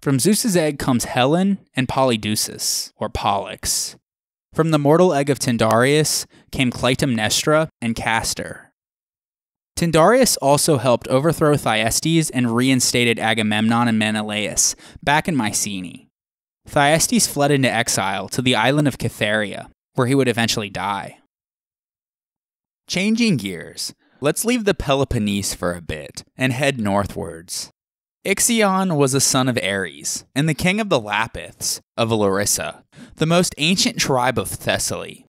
From Zeus's egg comes Helen and Polydeuces, or Pollux. From the mortal egg of Tyndareus came Clytemnestra and Castor. Tyndareus also helped overthrow Thyestes and reinstated Agamemnon and Menelaus back in Mycenae. Thyestes fled into exile to the island of Cytherea, where he would eventually die. Changing gears, let's leave the Peloponnese for a bit and head northwards. Ixion was a son of Ares, and the king of the Lapiths of Larissa, the most ancient tribe of Thessaly.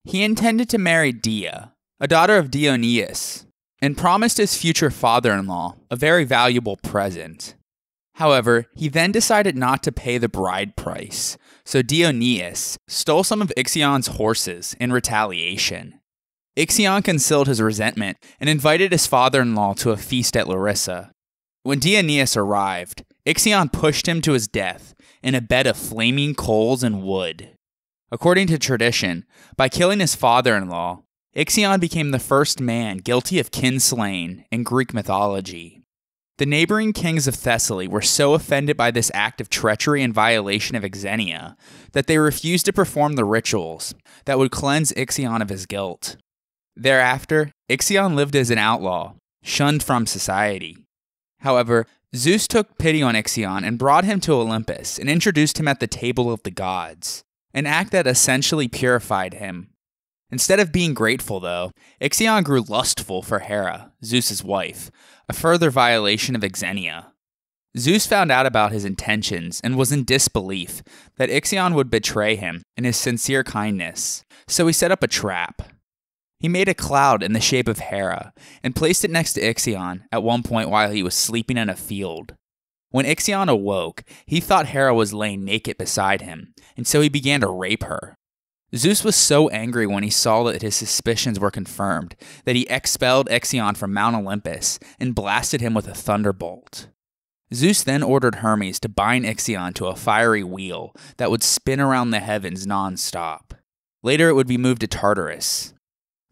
He intended to marry Dia, a daughter of Dioneus, and promised his future father-in-law a very valuable present. However, he then decided not to pay the bride price, so Dioneus stole some of Ixion's horses in retaliation. Ixion concealed his resentment and invited his father-in-law to a feast at Larissa. When Dioneus arrived, Ixion pushed him to his death in a bed of flaming coals and wood. According to tradition, by killing his father-in-law, Ixion became the first man guilty of kinslaying in Greek mythology. The neighboring kings of Thessaly were so offended by this act of treachery and violation of Xenia that they refused to perform the rituals that would cleanse Ixion of his guilt. Thereafter, Ixion lived as an outlaw, shunned from society. However, Zeus took pity on Ixion and brought him to Olympus and introduced him at the table of the gods, an act that essentially purified him. Instead of being grateful, though, Ixion grew lustful for Hera, Zeus's wife, a further violation of Xenia. Zeus found out about his intentions and was in disbelief that Ixion would betray him in his sincere kindness, so he set up a trap. He made a cloud in the shape of Hera and placed it next to Ixion at one point while he was sleeping in a field. When Ixion awoke, he thought Hera was laying naked beside him, and so he began to rape her. Zeus was so angry when he saw that his suspicions were confirmed that he expelled Ixion from Mount Olympus and blasted him with a thunderbolt. Zeus then ordered Hermes to bind Ixion to a fiery wheel that would spin around the heavens non-stop. Later it would be moved to Tartarus.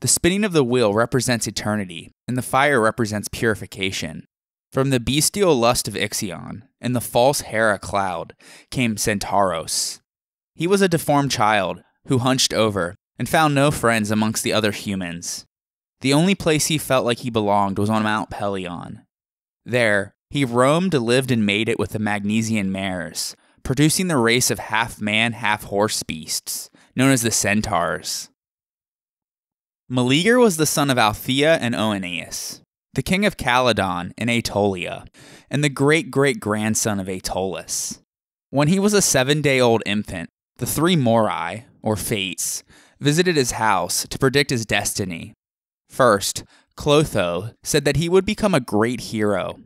The spinning of the wheel represents eternity, and the fire represents purification. From the bestial lust of Ixion and the false Hera cloud came Centaurus. He was a deformed child who hunched over and found no friends amongst the other humans. The only place he felt like he belonged was on Mount Pelion. There, he roamed, lived, and mated with the Magnesian mares, producing the race of half-man, half-horse beasts, known as the Centaurs. Meleager was the son of Althea and Oeneus, the king of Calydon in Aetolia, and the great-great-grandson of Aetolus. When he was a 7-day-old infant, the three Morai, or Fates, visited his house to predict his destiny. First, Clotho said that he would become a great hero.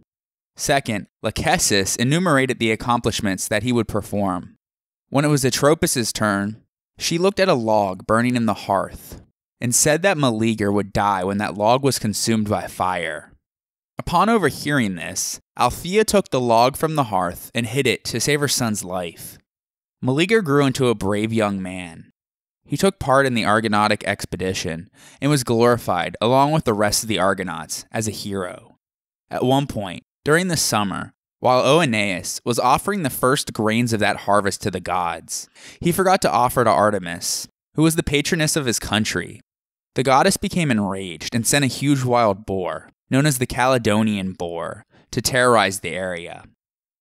Second, Lachesis enumerated the accomplishments that he would perform. When it was Atropos' turn, she looked at a log burning in the hearth, and said that Meleager would die when that log was consumed by fire. Upon overhearing this, Althea took the log from the hearth and hid it to save her son's life. Meleager grew into a brave young man. He took part in the Argonautic expedition and was glorified along with the rest of the Argonauts as a hero. At one point, during the summer, while Oeneus was offering the first grains of that harvest to the gods, he forgot to offer to Artemis, who was the patroness of his country. The goddess became enraged and sent a huge wild boar, known as the Caledonian boar, to terrorize the area.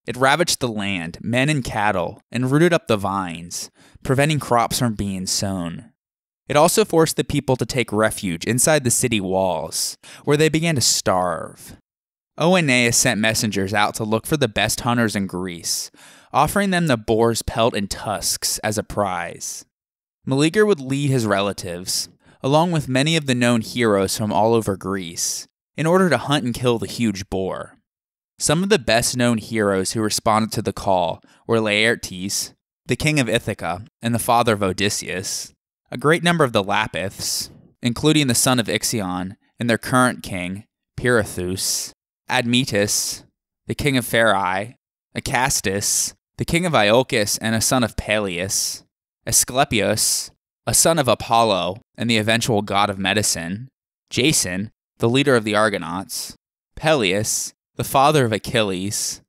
It ravaged the land, men and cattle, and rooted up the vines, preventing crops from being sown. It also forced the people to take refuge inside the city walls, where they began to starve. Oeneus sent messengers out to look for the best hunters in Greece, offering them the boar's pelt and tusks as a prize. Meleager would lead his relatives, along with many of the known heroes from all over Greece, in order to hunt and kill the huge boar. Some of the best-known heroes who responded to the call were Laertes, the king of Ithaca and the father of Odysseus, a great number of the Lapiths, including the son of Ixion and their current king, Pirithous, Admetus, the king of Pherae, Acastus, the king of Iolcus and a son of Peleus, Asclepius, a son of Apollo and the eventual god of medicine, Jason, the leader of the Argonauts, Peleus, the father of Achilles,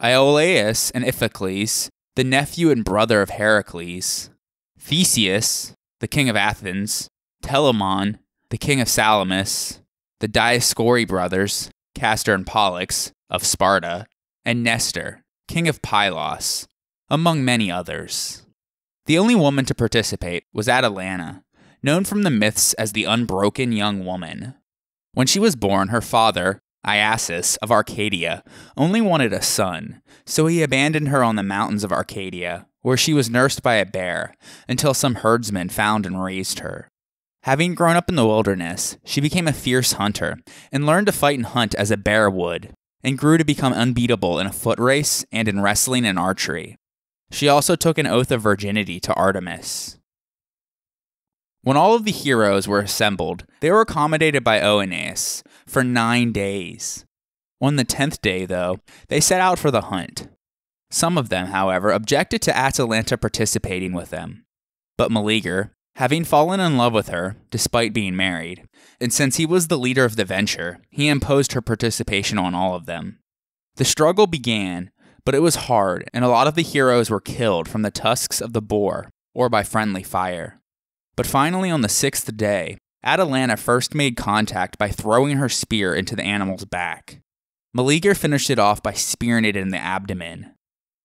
Iolaus and Iphicles, the nephew and brother of Heracles, Theseus, the king of Athens, Telamon, the king of Salamis, the Dioscuri brothers, Castor and Pollux, of Sparta, and Nestor, king of Pylos. among many others. The only woman to participate was Atalanta, known from the myths as the unbroken young woman. When she was born, her father, Iasus of Arcadia, only wanted a son, so he abandoned her on the mountains of Arcadia, where she was nursed by a bear, until some herdsmen found and raised her. Having grown up in the wilderness, she became a fierce hunter, and learned to fight and hunt as a bear would, and grew to become unbeatable in a foot race and in wrestling and archery. She also took an oath of virginity to Artemis. When all of the heroes were assembled, they were accommodated by Oeneus for 9 days. On the 10th day, though, they set out for the hunt. Some of them, however, objected to Atalanta participating with them. But Meleager, having fallen in love with her, despite being married, and since he was the leader of the venture, he imposed her participation on all of them. The struggle began, but it was hard, and a lot of the heroes were killed from the tusks of the boar, or by friendly fire. But finally, on the 6th day, Atalanta first made contact by throwing her spear into the animal's back. Meleager finished it off by spearing it in the abdomen.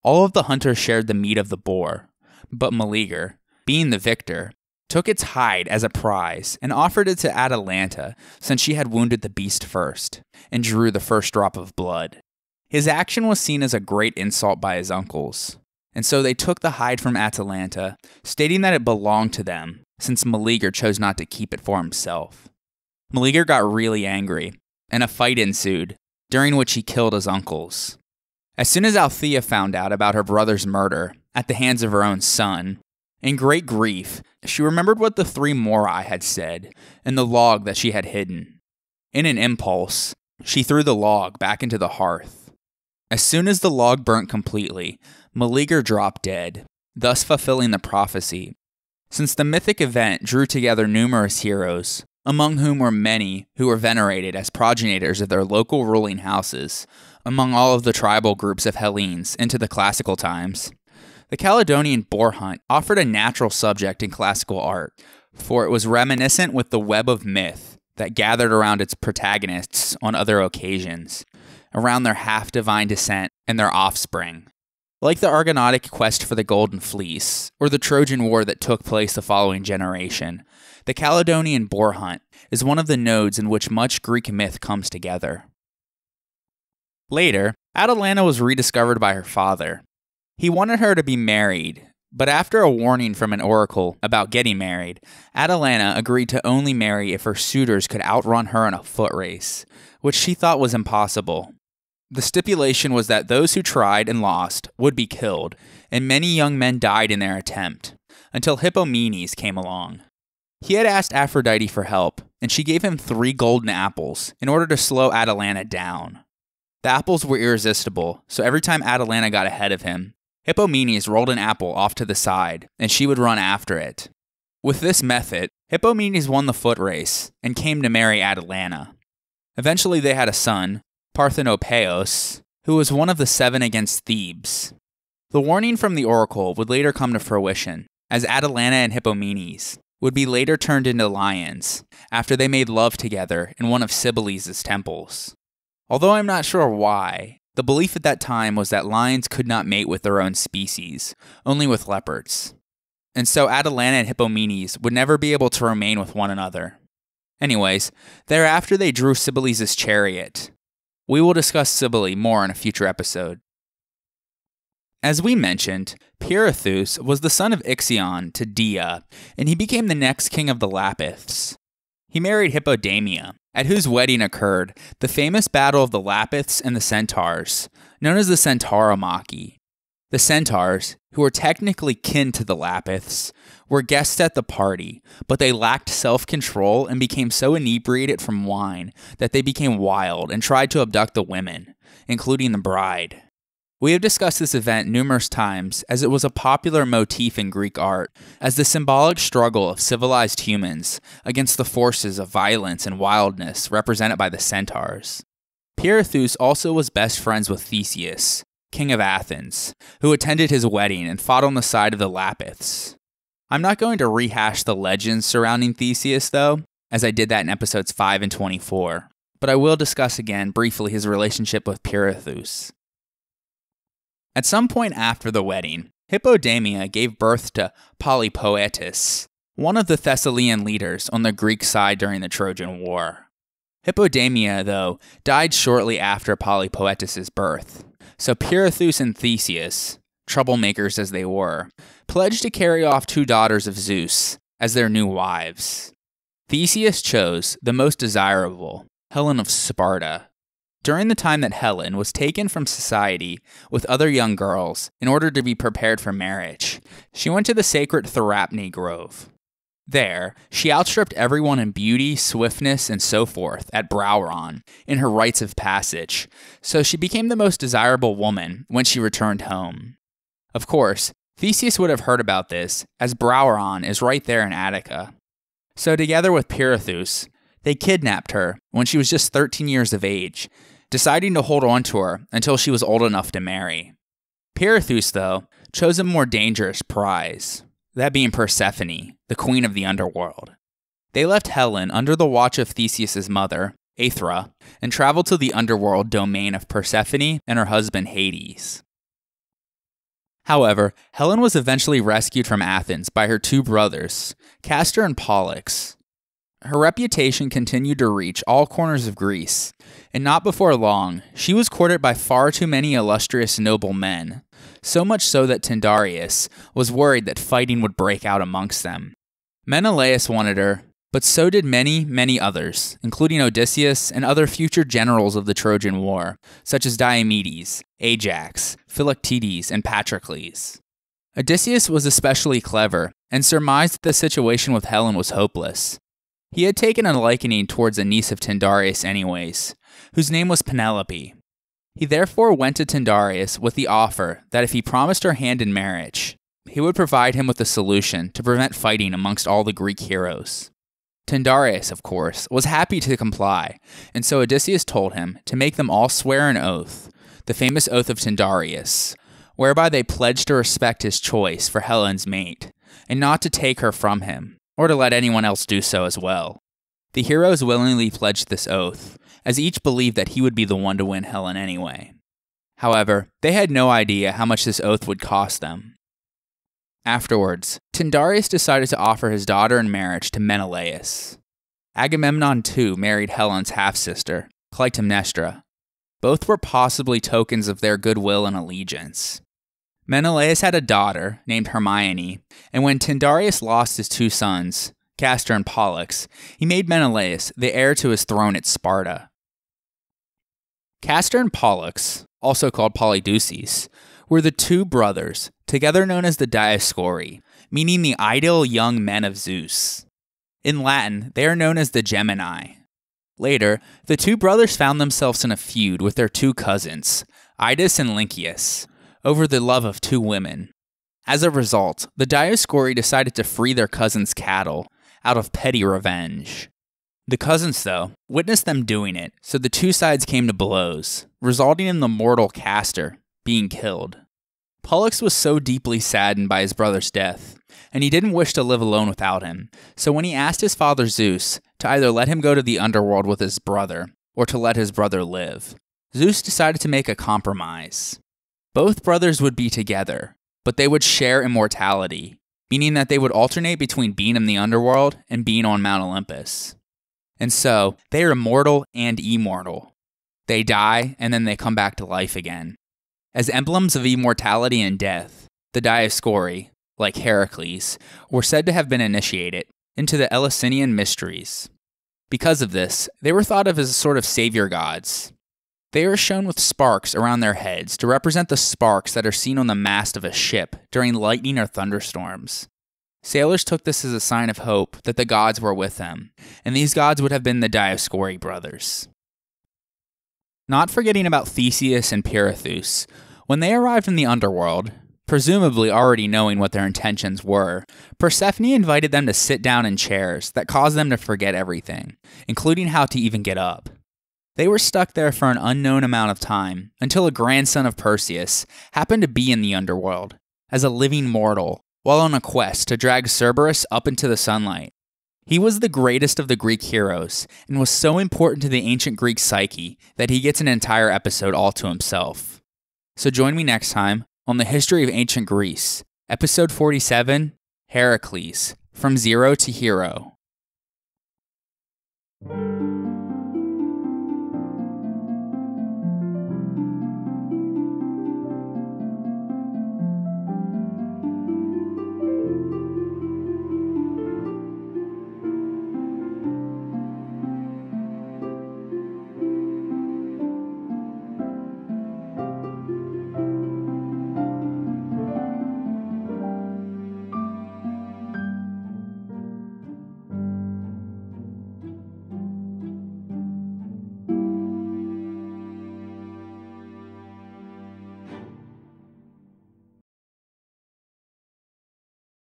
All of the hunters shared the meat of the boar, but Meleager, being the victor, took its hide as a prize and offered it to Atalanta since she had wounded the beast first, and drew the first drop of blood. His action was seen as a great insult by his uncles, and so they took the hide from Atalanta, stating that it belonged to them, since Meleager chose not to keep it for himself. Meleager got really angry, and a fight ensued, during which he killed his uncles. As soon as Althea found out about her brother's murder at the hands of her own son, in great grief, she remembered what the 3 Morai had said and the log that she had hidden. In an impulse, she threw the log back into the hearth. As soon as the log burnt completely, Meleager dropped dead, thus fulfilling the prophecy. Since the mythic event drew together numerous heroes, among whom were many who were venerated as progenitors of their local ruling houses, among all of the tribal groups of Hellenes into the classical times, the Caledonian boar hunt offered a natural subject in classical art, for it was reminiscent with the web of myth that gathered around its protagonists on other occasions, around their half-divine descent and their offspring. Like the Argonautic quest for the Golden Fleece, or the Trojan War that took place the following generation, the Caledonian boar hunt is one of the nodes in which much Greek myth comes together. Later, Atalanta was rediscovered by her father. He wanted her to be married, but after a warning from an oracle about getting married, Atalanta agreed to only marry if her suitors could outrun her in a foot race, which she thought was impossible. The stipulation was that those who tried and lost would be killed, and many young men died in their attempt, until Hippomenes came along. He had asked Aphrodite for help, and she gave him 3 golden apples in order to slow Atalanta down. The apples were irresistible, so every time Atalanta got ahead of him, Hippomenes rolled an apple off to the side, and she would run after it. With this method, Hippomenes won the foot race, and came to marry Atalanta. Eventually they had a son, Parthenopeus, who was one of the 7 against Thebes. The warning from the oracle would later come to fruition, as Atalanta and Hippomenes would be later turned into lions, after they made love together in one of Cybele's temples. Although I'm not sure why, the belief at that time was that lions could not mate with their own species, only with leopards. And so Atalanta and Hippomenes would never be able to remain with one another. Anyways, thereafter they drew Cybele's chariot. We will discuss Cybele more in a future episode. As we mentioned, Pirithous was the son of Ixion to Dia, and he became the next king of the Lapiths. He married Hippodamia, at whose wedding occurred the famous battle of the Lapiths and the Centaurs, known as the Centauromachy. The Centaurs, who were technically kin to the Lapiths, were guests at the party, but they lacked self-control and became so inebriated from wine that they became wild and tried to abduct the women, including the bride. We have discussed this event numerous times as it was a popular motif in Greek art as the symbolic struggle of civilized humans against the forces of violence and wildness represented by the centaurs. Pirithous also was best friends with Theseus, king of Athens, who attended his wedding and fought on the side of the Lapiths. I'm not going to rehash the legends surrounding Theseus though, as I did that in episodes 5 and 24, but I will discuss again briefly his relationship with Pirithous. At some point after the wedding, Hippodamia gave birth to Polypoetus, one of the Thessalian leaders on the Greek side during the Trojan War. Hippodamia, though, died shortly after Polypoetus' birth, so Pirithous and Theseus, troublemakers as they were, pledged to carry off 2 daughters of Zeus as their new wives. Theseus chose the most desirable, Helen of Sparta. During the time that Helen was taken from society with other young girls in order to be prepared for marriage, she went to the sacred Therapne Grove. There, she outstripped everyone in beauty, swiftness, and so forth at Bellerophon in her rites of passage, so she became the most desirable woman when she returned home. Of course, Theseus would have heard about this, as Bellerophon is right there in Attica. So together with Pirithous, they kidnapped her when she was just 13 years of age, deciding to hold on to her until she was old enough to marry. Pirithous, though, chose a more dangerous prize, that being Persephone, the queen of the underworld. They left Helen under the watch of Theseus' mother, Aethra, and traveled to the underworld domain of Persephone and her husband Hades. However, Helen was eventually rescued from Athens by her 2 brothers, Castor and Pollux. Her reputation continued to reach all corners of Greece, and not before long, she was courted by far too many illustrious noble men, so much so that Tyndareus was worried that fighting would break out amongst them. Menelaus wanted her, but so did many, many others, including Odysseus and other future generals of the Trojan War, such as Diomedes, Ajax, Philoctetes, and Patroclus. Odysseus was especially clever, and surmised that the situation with Helen was hopeless. He had taken a liking towards a niece of Tyndareus anyways, whose name was Penelope. He therefore went to Tyndareus with the offer that if he promised her hand in marriage, he would provide him with a solution to prevent fighting amongst all the Greek heroes. Tyndareus, of course, was happy to comply, and so Odysseus told him to make them all swear an oath, the famous oath of Tyndareus, whereby they pledged to respect his choice for Helen's mate, and not to take her from him, or to let anyone else do so as well. The heroes willingly pledged this oath, as each believed that he would be the one to win Helen anyway. However, they had no idea how much this oath would cost them. Afterwards, Tyndareus decided to offer his daughter in marriage to Menelaus. Agamemnon too married Helen's half-sister, Clytemnestra. Both were possibly tokens of their goodwill and allegiance. Menelaus had a daughter named Hermione, and when Tyndareus lost his 2 sons, Castor and Pollux, he made Menelaus the heir to his throne at Sparta. Castor and Pollux, also called Polydeuces, were the 2 brothers, together known as the Dioscuri, meaning the ideal young men of Zeus. In Latin, they are known as the Gemini. Later, the 2 brothers found themselves in a feud with their 2 cousins, Idas and Lynceus, over the love of 2 women. As a result, the Dioscuri decided to free their cousins' cattle, out of petty revenge. The cousins, though, witnessed them doing it, so the 2 sides came to blows, resulting in the mortal Castor being killed. Pollux was so deeply saddened by his brother's death, and he didn't wish to live alone without him, so when he asked his father Zeus to either let him go to the underworld with his brother, or to let his brother live, Zeus decided to make a compromise. Both brothers would be together, but they would share immortality, meaning that they would alternate between being in the underworld and being on Mount Olympus. And so, they are immortal and immortal. They die, and then they come back to life again. As emblems of immortality and death, the Dioscuri, like Heracles, were said to have been initiated into the Eleusinian mysteries. Because of this, they were thought of as a sort of savior gods. They are shown with sparks around their heads to represent the sparks that are seen on the mast of a ship during lightning or thunderstorms. Sailors took this as a sign of hope that the gods were with them, and these gods would have been the Dioscuri brothers. Not forgetting about Theseus and Pirithous, when they arrived in the underworld, presumably already knowing what their intentions were, Persephone invited them to sit down in chairs that caused them to forget everything, including how to even get up. They were stuck there for an unknown amount of time, until a grandson of Perseus happened to be in the underworld, as a living mortal, while on a quest to drag Cerberus up into the sunlight. He was the greatest of the Greek heroes, and was so important to the ancient Greek psyche that he gets an entire episode all to himself. So join me next time on the history of ancient Greece, episode 47, Heracles, From Zero to Hero.